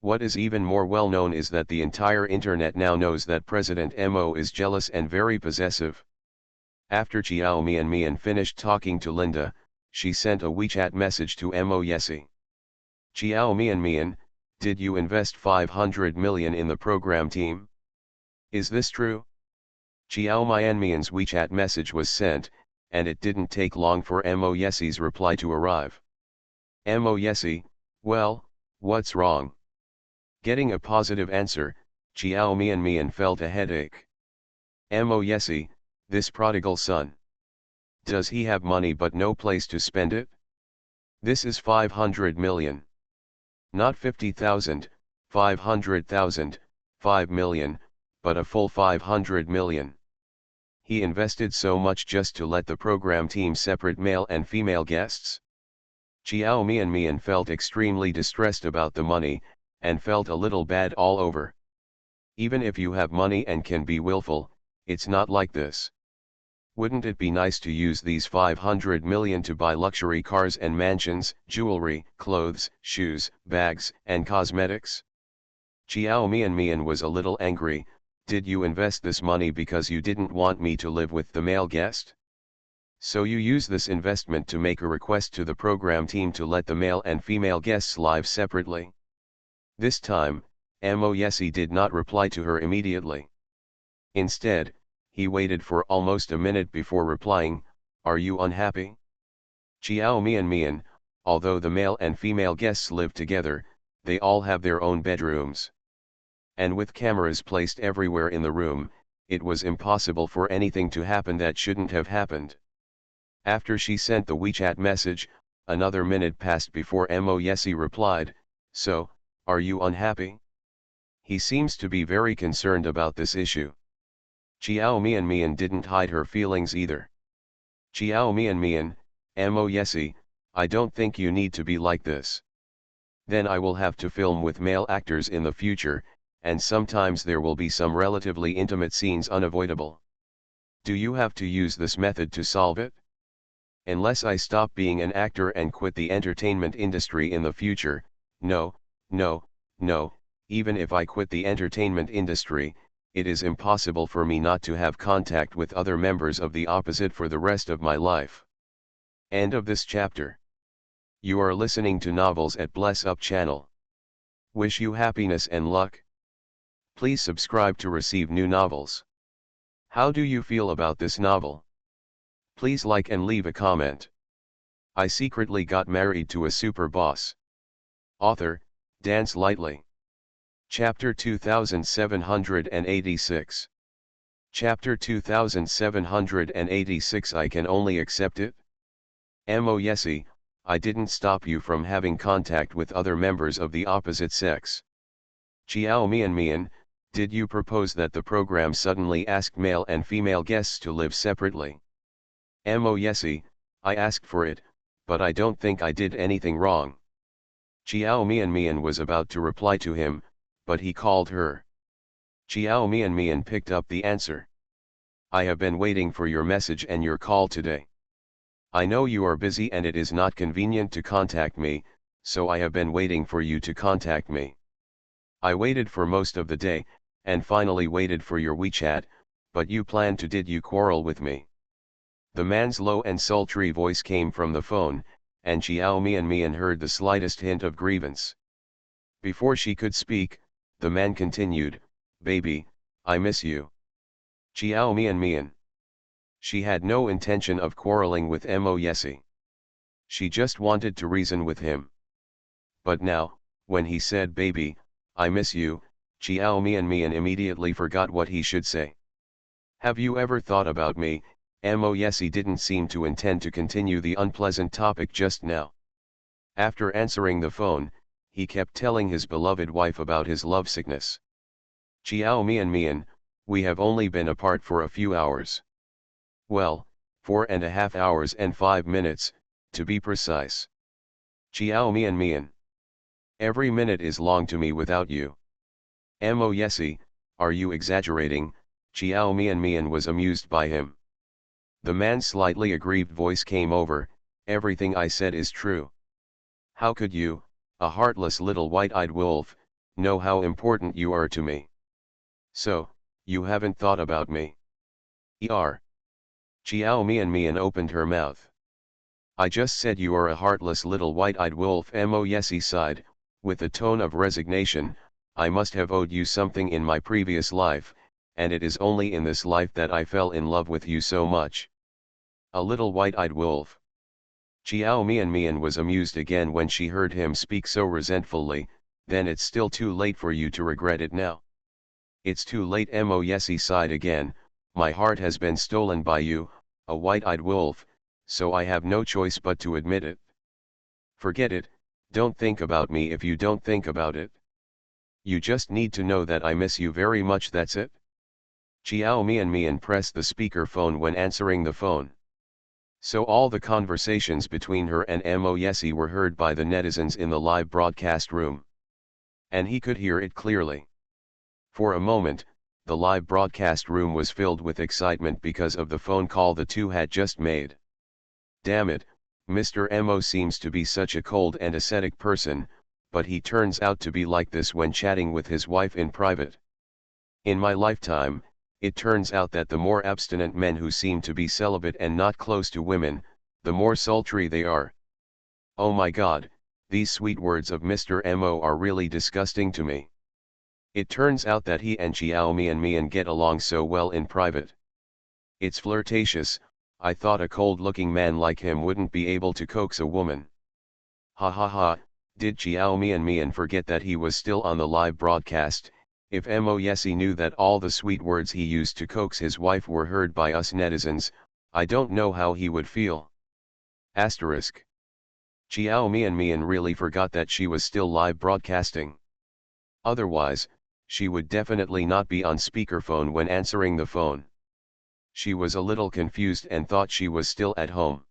Speaker 1: What is even more well known is that the entire internet now knows that President Mo is jealous and very possessive. After Chiao Mian Mian finished talking to Linda, she sent a WeChat message to Mo Yesi. Chiao Mian Mian, did you invest 500 million in the program team? Is this true? Chiao Mian Mian's WeChat message was sent, and it didn't take long for Mo Yesi's reply to arrive. Mo Yesi, well, what's wrong? Getting a positive answer, Chiao Mian Mian felt a headache. Mo Yesi, this prodigal son. Does he have money but no place to spend it? This is 500 million. Not 50,000, 500,000, 5 million, but a full 500 million. He invested so much just to let the program team separate male and female guests? Chiao Mian Mian felt extremely distressed about the money, and felt a little bad all over. Even if you have money and can be willful, it's not like this. Wouldn't it be nice to use these 500 million to buy luxury cars and mansions, jewelry, clothes, shoes, bags, and cosmetics? Chiao Mian Mian was a little angry. Did you invest this money because you didn't want me to live with the male guest? So you use this investment to make a request to the program team to let the male and female guests live separately? This time, Mo Yesi did not reply to her immediately. Instead, he waited for almost a minute before replying, "Are you unhappy?" Chiao Mian Mian, although the male and female guests live together, they all have their own bedrooms. And with cameras placed everywhere in the room, it was impossible for anything to happen that shouldn't have happened. After she sent the WeChat message, another minute passed before Mo Yesi replied, "So, are you unhappy?" He seems to be very concerned about this issue. Chiao Mian Mian didn't hide her feelings either. Chiao Mian Mian, Mo Yesi, I don't think you need to be like this. Then I will have to film with male actors in the future, and sometimes there will be some relatively intimate scenes unavoidable. Do you have to use this method to solve it? Unless I stop being an actor and quit the entertainment industry in the future, no, no, no, even if I quit the entertainment industry, it is impossible for me not to have contact with other members of the opposite for the rest of my life. End of this chapter. You are listening to Novels at Bless Up channel. Wish you happiness and luck. Please subscribe to receive new novels. How do you feel about this novel? Please like and leave a comment. I secretly got married to a super boss. Author, Dance Lightly. Chapter 2786. Chapter 2786. I can only accept it. Mo Yesi, I didn't stop you from having contact with other members of the opposite sex. Chiao Mian Mian, did you propose that the program suddenly asked male and female guests to live separately? Mo Yesi, I asked for it, but I don't think I did anything wrong. Chiao Mian was about to reply to him, but he called her. Chiao Mian picked up the answer. I have been waiting for your message and your call today. I know you are busy and it is not convenient to contact me, so I have been waiting for you to contact me. I waited for most of the day, and finally waited for your WeChat, but you planned to did you quarrel with me? The man's low and sultry voice came from the phone, and Chiao Mian heard the slightest hint of grievance. Before she could speak, the man continued, Baby, I miss you. Chiao Mian. She had no intention of quarreling with Mo Yesi. She just wanted to reason with him. But now, when he said baby, I miss you, Chiao Mian immediately forgot what he should say. Have you ever thought about me? Mo Yesi didn't seem to intend to continue the unpleasant topic just now. After answering the phone, he kept telling his beloved wife about his lovesickness. Chiao Mian, we have only been apart for a few hours. Well, 4.5 hours and 5 minutes, to be precise. Chiao Mian. Every minute is long to me without you. Mo Yesi, are you exaggerating? Chiao Mian was amused by him. The man's slightly aggrieved voice came over, everything I said is true. How could you, a heartless little white-eyed wolf, know how important you are to me? So, you haven't thought about me. Chiao Mian opened her mouth. I just said you are a heartless little white-eyed wolf. Mo Yesi sighed, with a tone of resignation, I must have owed you something in my previous life, and it is only in this life that I fell in love with you so much. A little white-eyed wolf. Chiao Mian was amused again when she heard him speak so resentfully, then it's still too late for you to regret it now. It's too late. Mo Yesi sighed again, my heart has been stolen by you, a white-eyed wolf, so I have no choice but to admit it. Forget it, don't think about me if you don't think about it. You just need to know that I miss you very much, that's it. Chiao Mian pressed the speaker phone when answering the phone. So all the conversations between her and Mo Yesi were heard by the netizens in the live broadcast room. And he could hear it clearly. For a moment, the live broadcast room was filled with excitement because of the phone call the two had just made. Damn it, Mr. Mo seems to be such a cold and ascetic person, but he turns out to be like this when chatting with his wife in private. In my lifetime, it turns out that the more abstinent men who seem to be celibate and not close to women, the more sultry they are. Oh my God, these sweet words of Mr. Mo are really disgusting to me. It turns out that he and Chiao Mian get along so well in private. It's flirtatious. I thought a cold-looking man like him wouldn't be able to coax a woman. Ha ha ha, did Chiao Mian forget that he was still on the live broadcast? If Mo Yesi knew that all the sweet words he used to coax his wife were heard by us netizens, I don't know how he would feel. Asterisk. Chiao Mian really forgot that she was still live broadcasting. Otherwise, she would definitely not be on speakerphone when answering the phone. She was a little confused and thought she was still at home.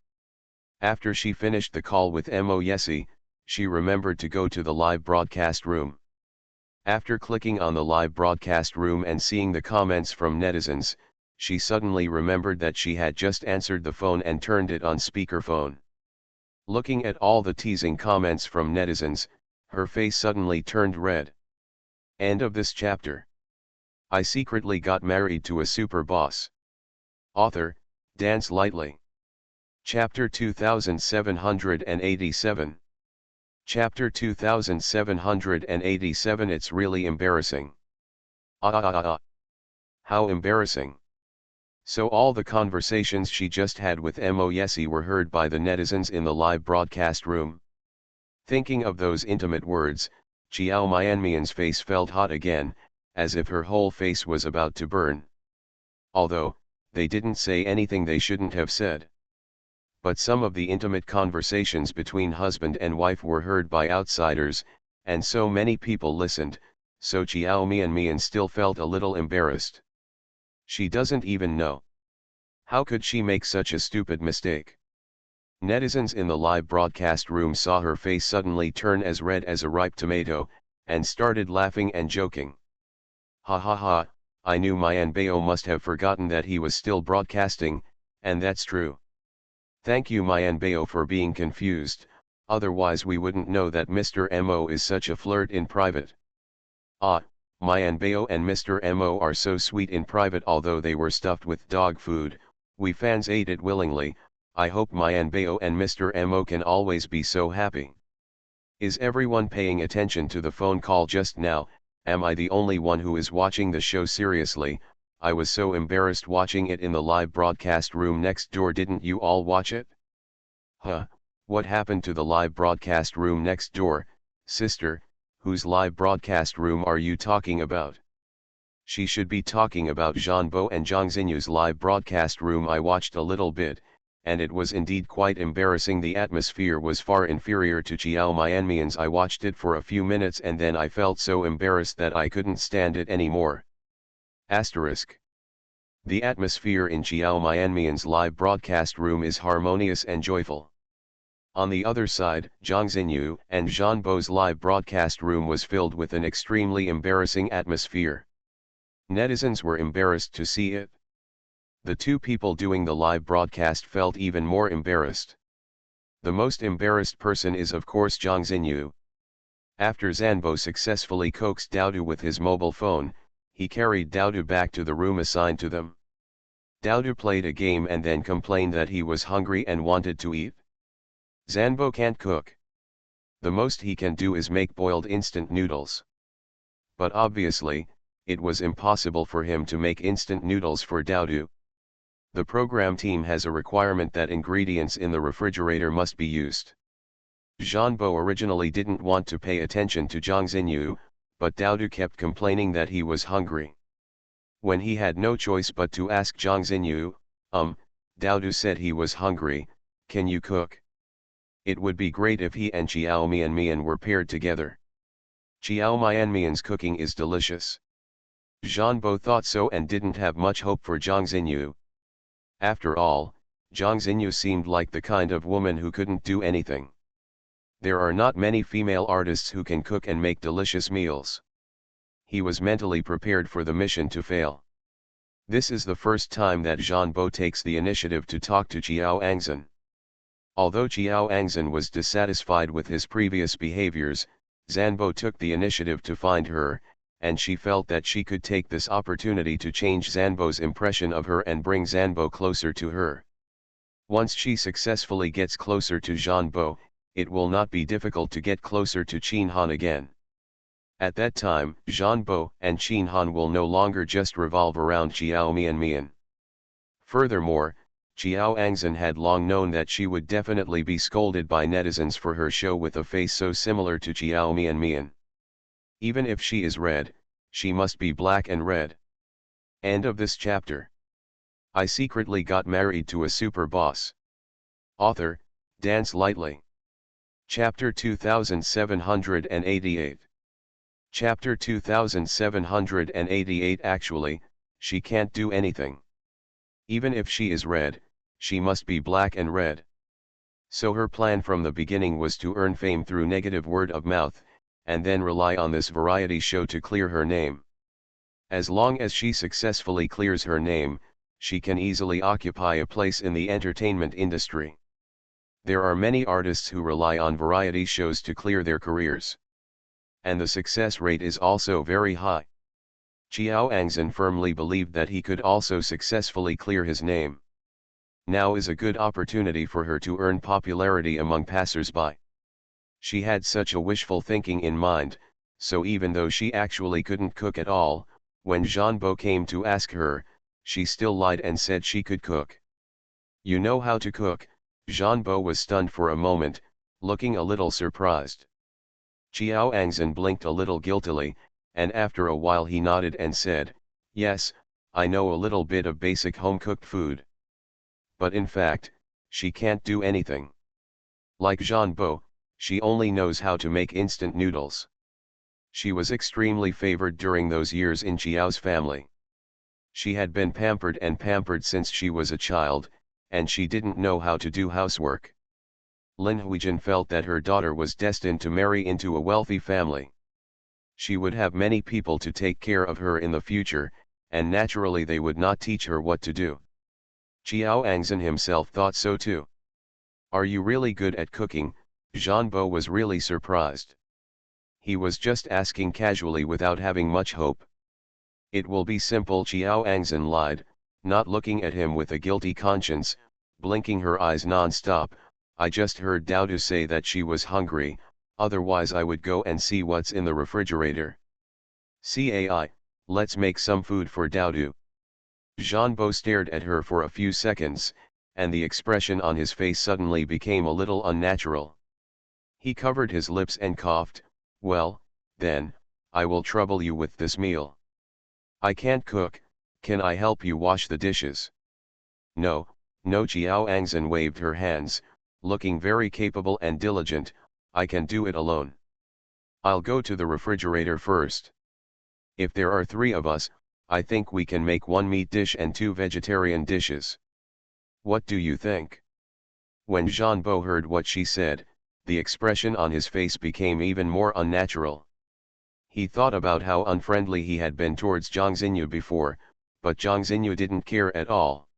Speaker 1: After she finished the call with Mo Yesi, she remembered to go to the live broadcast room. After clicking on the live broadcast room and seeing the comments from netizens, she suddenly remembered that she had just answered the phone and turned it on speakerphone. Looking at all the teasing comments from netizens, her face suddenly turned red. End of this chapter. I secretly got married to a super boss. Author, Dance Lightly. Chapter 2787. Chapter 2787. It's really embarrassing. How embarrassing. So all the conversations she just had with Mo Yesi were heard by the netizens in the live broadcast room. Thinking of those intimate words, Chiao Mian's face felt hot again, as if her whole face was about to burn. Although, they didn't say anything they shouldn't have said. But some of the intimate conversations between husband and wife were heard by outsiders, and so many people listened, so Chiao Mian still felt a little embarrassed. She doesn't even know How could she make such a stupid mistake? Netizens in the live broadcast room saw her face suddenly turn as red as a ripe tomato, and started laughing and joking. Ha ha ha, I knew my Nbeo must have forgotten that he was still broadcasting, and that's true. Thank you my Nbeo for being confused, otherwise we wouldn't know that Mr. Mo is such a flirt in private. Ah, my Nbeo and Mr. Mo are so sweet in private although they were stuffed with dog food, we fans ate it willingly, I hope my Nbeo and Mr. Mo can always be so happy. Is everyone paying attention to the phone call just now? Am I the only one who is watching the show seriously? I was so embarrassed watching it in the live broadcast room next door. Didn't you all watch it? Huh, what happened to the live broadcast room next door, sister? Whose live broadcast room are you talking about? She should be talking about Jeanbo and Zhang Xinyu's live broadcast room. I watched a little bit, and it was indeed quite embarrassing. The atmosphere was far inferior to Chiao Myanmar's. I watched it for a few minutes and then I felt so embarrassed that I couldn't stand it anymore. Asterisk. The atmosphere in Chiao Myanmar's live broadcast room is harmonious and joyful. On the other side, Zhang Xinyu and Jeanbo's live broadcast room was filled with an extremely embarrassing atmosphere. Netizens were embarrassed to see it. The two people doing the live broadcast felt even more embarrassed. The most embarrassed person is of course Zhang Xinyu. After Zanbo successfully coaxed Daodu with his mobile phone, he carried Daodu back to the room assigned to them. Daodu played a game and then complained that he was hungry and wanted to eat. Zanbo can't cook. The most he can do is make boiled instant noodles. But obviously, it was impossible for him to make instant noodles for Daodu. The program team has a requirement that ingredients in the refrigerator must be used. Jeanbo originally didn't want to pay attention to Zhang Xinyu, but Daodu kept complaining that he was hungry. When he had no choice but to ask Zhang Xinyu, Daodu said he was hungry, can you cook? It would be great if he and Chiao Mian were paired together. Chiao Mian's cooking is delicious. Jeanbo thought so and didn't have much hope for Zhang Xinyu. After all, Zhang Xinyu seemed like the kind of woman who couldn't do anything. There are not many female artists who can cook and make delicious meals. He was mentally prepared for the mission to fail. This is the first time that Jeanbo takes the initiative to talk to Chiao Angzhen. Although Chiao Angzhen was dissatisfied with his previous behaviors, Zanbo took the initiative to find her, and she felt that she could take this opportunity to change Zanbo's impression of her and bring Zanbo closer to her. Once she successfully gets closer to Jeanbo, it will not be difficult to get closer to Qin Han again. At that time, Jeanbo and Qin Han will no longer just revolve around Chiao Mian. Furthermore, Chiao Angzhen had long known that she would definitely be scolded by netizens for her show with a face so similar to Chiao Mian. Even if she is red, she must be black and red. End of this chapter. I secretly got married to a super boss. Author, Dance Lightly. Chapter 2788. Chapter 2788. Actually, she can't do anything. Even if she is red, she must be black and red. So her plan from the beginning was to earn fame through negative word of mouth, and then rely on this variety show to clear her name. As long as she successfully clears her name, she can easily occupy a place in the entertainment industry. There are many artists who rely on variety shows to clear their careers. And the success rate is also very high. Chiao Angzhen firmly believed that he could also successfully clear his name. Now is a good opportunity for her to earn popularity among passers-by. She had such a wishful thinking in mind, so even though she actually couldn't cook at all, when Jeanbo came to ask her, she still lied and said she could cook. You know how to cook? Jeanbo was stunned for a moment, looking a little surprised. Chiao Angzhen blinked a little guiltily, and after a while he nodded and said, yes, I know a little bit of basic home-cooked food. But in fact, she can't do anything. Like Jeanbo, she only knows how to make instant noodles. She was extremely favored during those years in Chiao's family. She had been pampered and pampered since she was a child, and she didn't know how to do housework. Lin Huijin felt that her daughter was destined to marry into a wealthy family. She would have many people to take care of her in the future, and naturally they would not teach her what to do. Qiao Angzhen himself thought so too. Are you really good at cooking? Zhanbo was really surprised. He was just asking casually without having much hope. It will be simple, Qiao Angzhen lied, not looking at him with a guilty conscience, blinking her eyes non-stop. I just heard Daodu say that she was hungry, otherwise I would go and see what's in the refrigerator. Cai, let's make some food for Daodu. Zhanbo stared at her for a few seconds, and the expression on his face suddenly became a little unnatural. He covered his lips and coughed. Well, then, I will trouble you with this meal. I can't cook, can I help you wash the dishes? No, no, Qiao Angzhen waved her hands, looking very capable and diligent. I can do it alone. I'll go to the refrigerator first. If there are 3 of us, I think we can make 1 meat dish and 2 vegetarian dishes. What do you think? When Zhanbo heard what she said, the expression on his face became even more unnatural. He thought about how unfriendly he had been towards Zhang Xinyu before, but Zhang Xinyu didn't care at all.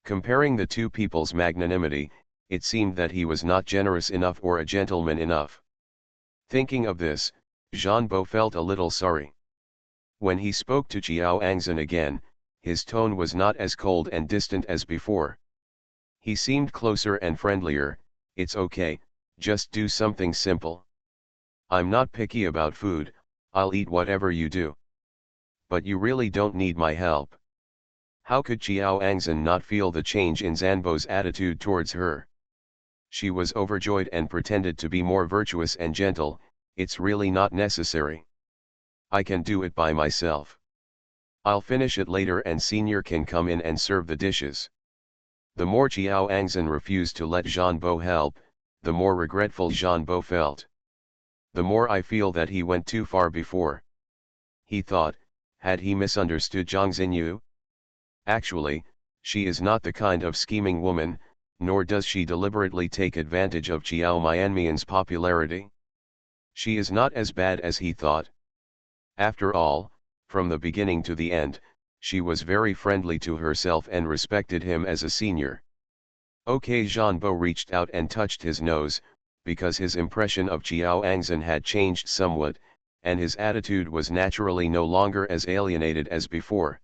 Speaker 1: Comparing the two people's magnanimity, it seemed that he was not generous enough or a gentleman enough. Thinking of this, Zhanbo felt a little sorry. When he spoke to Qiao Angzhen again, his tone was not as cold and distant as before. He seemed closer and friendlier. It's okay, just do something simple. I'm not picky about food, I'll eat whatever you do. But you really don't need my help. How could Qiao Angzhen not feel the change in Zhanbo's attitude towards her? She was overjoyed and pretended to be more virtuous and gentle. It's really not necessary. I can do it by myself. I'll finish it later and Senior can come in and serve the dishes. The more Qiao Angzhen refused to let Zhanbo help, the more regretful Zhanbo felt. The more I feel that he went too far before. He thought, had he misunderstood Zhang Xinyu? Actually, she is not the kind of scheming woman, nor does she deliberately take advantage of Qiao Mianmian's popularity. She is not as bad as he thought. After all, from the beginning to the end, she was very friendly to herself and respected him as a senior. Okay, Zhanbo reached out and touched his nose, because his impression of Qiao Angzhen had changed somewhat, and his attitude was naturally no longer as alienated as before.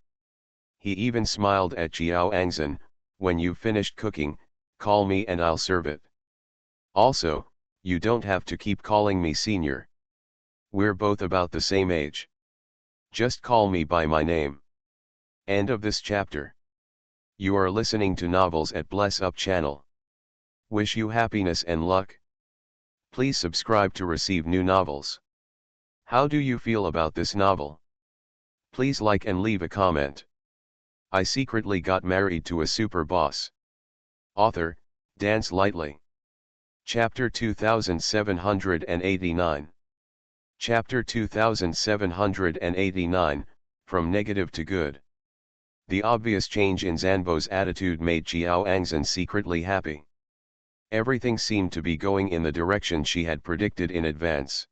Speaker 1: He even smiled at Qiao Angzhen. When you've finished cooking, call me and I'll serve it. Also, you don't have to keep calling me senior. We're both about the same age. Just call me by my name. End of this chapter. You are listening to Novels at Bless Up channel. Wish you happiness and luck. Please subscribe to receive new novels. How do you feel about this novel? Please like and leave a comment. I secretly got married to a super boss. Author, Dance Lightly. Chapter 2789. Chapter 2789, From Negative to Good. The obvious change in Zhanbo's attitude made Qiao Angzhen secretly happy. Everything seemed to be going in the direction she had predicted in advance.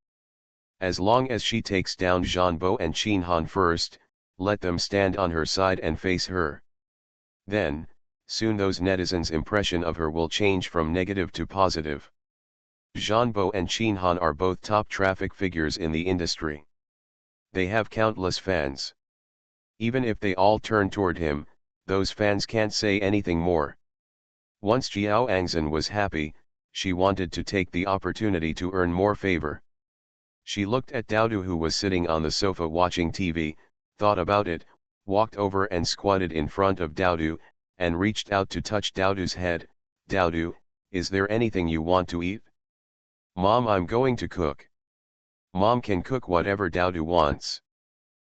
Speaker 1: As long as she takes down Zhanbo and Qinhan first, let them stand on her side and face her. Then, soon those netizens' impression of her will change from negative to positive. Zhanbo and Qinhan are both top traffic figures in the industry. They have countless fans. Even if they all turn toward him, those fans can't say anything more. Once Qiao Angzhen was happy, she wanted to take the opportunity to earn more favor. She looked at Daodu who was sitting on the sofa watching TV, thought about it, walked over and squatted in front of Daodu, and reached out to touch Daodu's head. Daodu, is there anything you want to eat? Mom, I'm going to cook. Mom can cook whatever Daodu wants.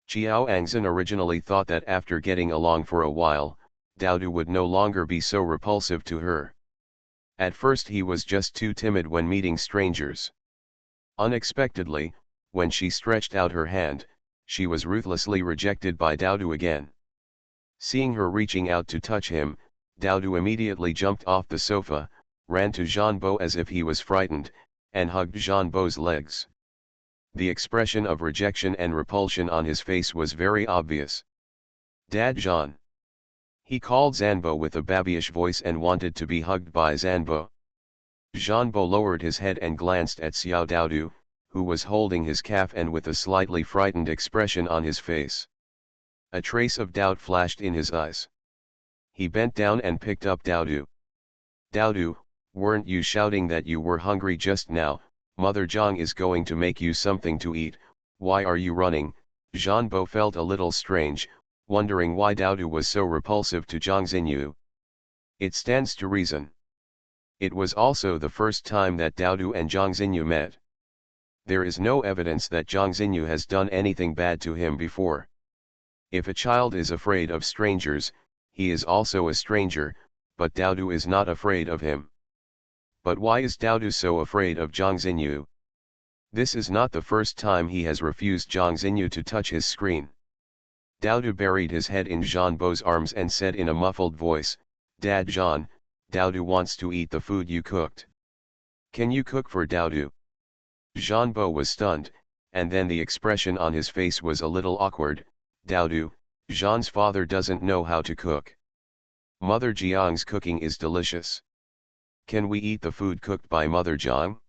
Speaker 1: Qiao Angzhen originally thought that after getting along for a while, Daodu would no longer be so repulsive to her. At first he was just too timid when meeting strangers. Unexpectedly, when she stretched out her hand, she was ruthlessly rejected by Daodu again. Seeing her reaching out to touch him, Daodu immediately jumped off the sofa, ran to Jeanbo as if he was frightened, and hugged Jeanbo's legs. The expression of rejection and repulsion on his face was very obvious. "Dad Jean." He called Zanbo with a babyish voice and wanted to be hugged by Zanbo. Jeanbo lowered his head and glanced at Xiao Daodu, who was holding his calf and with a slightly frightened expression on his face. A trace of doubt flashed in his eyes. He bent down and picked up Daodu. "Daodu, weren't you shouting that you were hungry just now? Mother Zhang is going to make you something to eat, why are you running?" Jeanbo felt a little strange, wondering why Daodu was so repulsive to Zhang Xinyu. It stands to reason. It was also the first time that Daodu and Zhang Xinyu met. There is no evidence that Zhang Xinyu has done anything bad to him before. If a child is afraid of strangers, he is also a stranger, but Daodu is not afraid of him. But why is Daodu so afraid of Zhang Xinyu? This is not the first time he has refused Zhang Xinyu to touch his screen. Daodu buried his head in Jeanbo's arms and said in a muffled voice, "Dad Jean, Daodu wants to eat the food you cooked. Can you cook for Daodu?" Jeanbo was stunned, and then the expression on his face was a little awkward. "Daodu, Jean's father doesn't know how to cook. Mother Jiang's cooking is delicious. Can we eat the food cooked by Mother Jiang?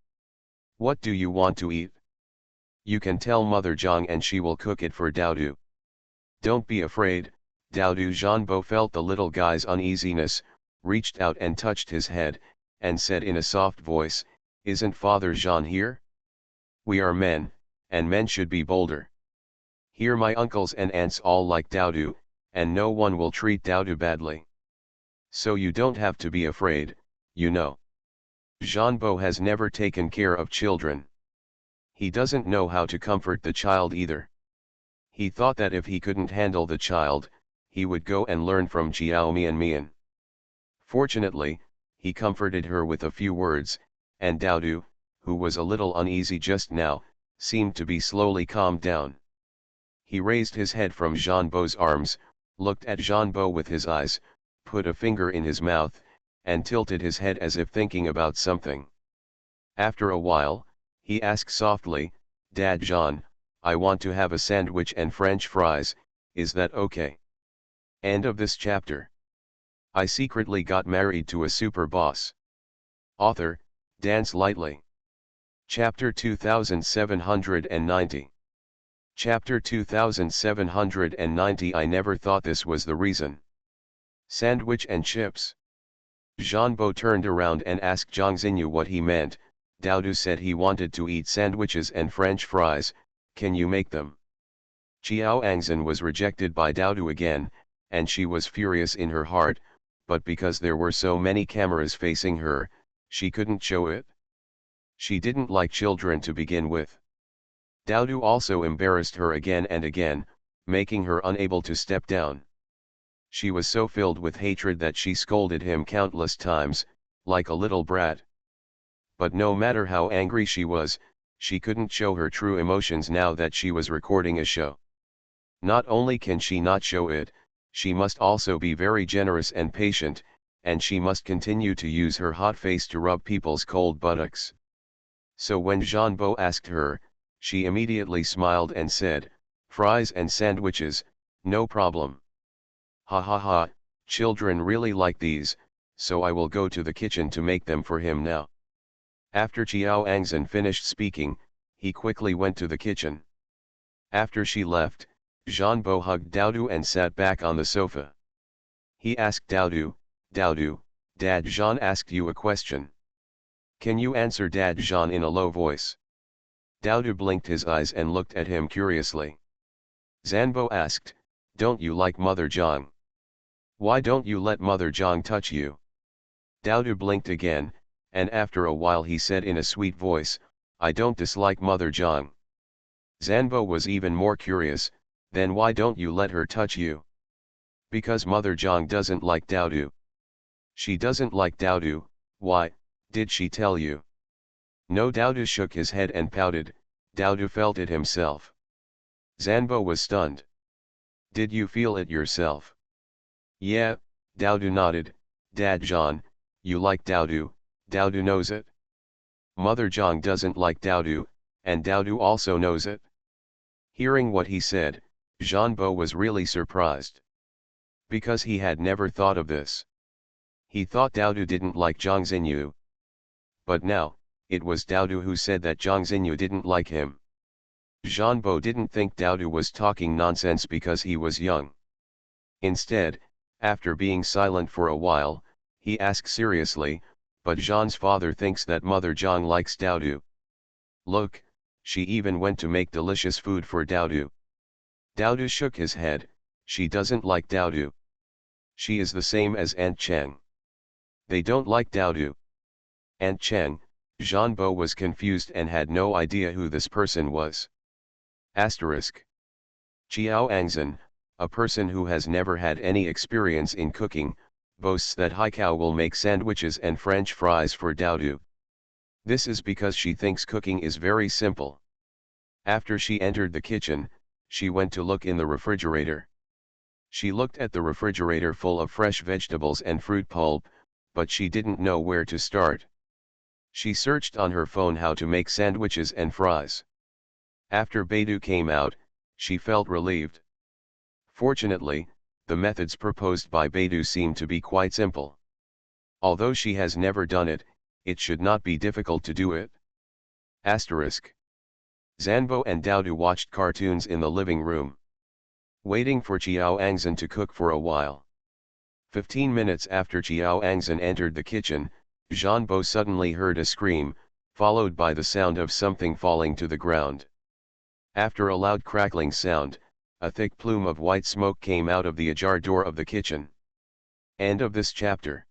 Speaker 1: What do you want to eat? You can tell Mother Jiang and she will cook it for Daodu. Don't be afraid, Daodu." Jeanbo felt the little guy's uneasiness, reached out and touched his head, and said in a soft voice, "Isn't Father Jean here? We are men, and men should be bolder. Here my uncles and aunts all like Daodu, and no one will treat Daodu badly. So you don't have to be afraid, you know." Jeanbo has never taken care of children. He doesn't know how to comfort the child either. He thought that if he couldn't handle the child, he would go and learn from Jiao Mian. Fortunately, he comforted her with a few words, and Daodu, who was a little uneasy just now, seemed to be slowly calmed down. He raised his head from Jeanbo's arms, looked at Jeanbo with his eyes, put a finger in his mouth, and tilted his head as if thinking about something. After a while, he asked softly, "Dad Jean, I want to have a sandwich and French fries, is that okay?" End of this chapter. I secretly got married to a super boss. Author, Dance Lightly. Chapter 2790. Chapter 2790. I never thought this was the reason. Sandwich and chips. Jeanbo turned around and asked Zhang Xinyu what he meant. Daodu said he wanted to eat sandwiches and French fries, can you make them? Qiao Angzhen was rejected by Daodu again, and she was furious in her heart, but because there were so many cameras facing her, she couldn't show it. She didn't like children to begin with. Daodu also embarrassed her again and again, making her unable to step down. She was so filled with hatred that she scolded him countless times, like a little brat. But no matter how angry she was, she couldn't show her true emotions now that she was recording a show. Not only can she not show it, she must also be very generous and patient, and she must continue to use her hot face to rub people's cold buttocks. So when Jeanbo asked her, she immediately smiled and said, "Fries and sandwiches, no problem. Ha ha ha, children really like these, so I will go to the kitchen to make them for him now." After Qiao Angzhen finished speaking, he quickly went to the kitchen. After she left, Jeanbo hugged Daodu and sat back on the sofa. He asked Daodu, "Daodu, Dad Jean asked you a question. Can you answer Dad Jean?" in a low voice. Daodu blinked his eyes and looked at him curiously. Zanbo asked, "Don't you like Mother Zhang? Why don't you let Mother Zhang touch you?" Daodu blinked again, and after a while he said in a sweet voice, "I don't dislike Mother Zhang." Zanbo was even more curious, "Then why don't you let her touch you?" "Because Mother Zhang doesn't like Daodu." "She doesn't like Daodu, why, did she tell you?" No. Daodu shook his head and pouted. Daodu felt it himself. Zanbo was stunned. "Did you feel it yourself?" Yeah, Dowdu nodded. Dad John, you like Dowdu, Dowdu knows it. Mother Jong doesn't like Dowdu, and Dowdu also knows it. Hearing what he said, Jean-Bo was really surprised. Because he had never thought of this. He thought Dowdu didn't like Zhang Xinyu. But now, it was Dowdu who said that Zhang Xinyu didn't like him. Jean-Bo didn't think Dowdu was talking nonsense because he was young. Instead, after being silent for a while, he asked seriously, but Jean's father thinks that Mother Zhang likes Dowdu. Look, she even went to make delicious food for Dowdu. Dowdu shook his head. She doesn't like Dowdu. She is the same as Aunt Cheng. They don't like Dowdu. Aunt Cheng, Jean-Bo was confused and had no idea who this person was. Asterisk. Chiao Angzan, a person who has never had any experience in cooking, boasts that Haikao will make sandwiches and French fries for Dowdu. This is because she thinks cooking is very simple. After she entered the kitchen, she went to look in the refrigerator. She looked at the refrigerator full of fresh vegetables and fruit pulp, but she didn't know where to start. She searched on her phone how to make sandwiches and fries. After Beidou came out, she felt relieved. Fortunately, the methods proposed by Beidou seem to be quite simple. Although she has never done it, it should not be difficult to do it. Asterisk. Zanbo and Dowdu watched cartoons in the living room, waiting for Chiao Angzan to cook for a while. 15 minutes after Chiao Angzan entered the kitchen, Jean-Bo suddenly heard a scream, followed by the sound of something falling to the ground. After a loud crackling sound, a thick plume of white smoke came out of the ajar door of the kitchen. End of this chapter.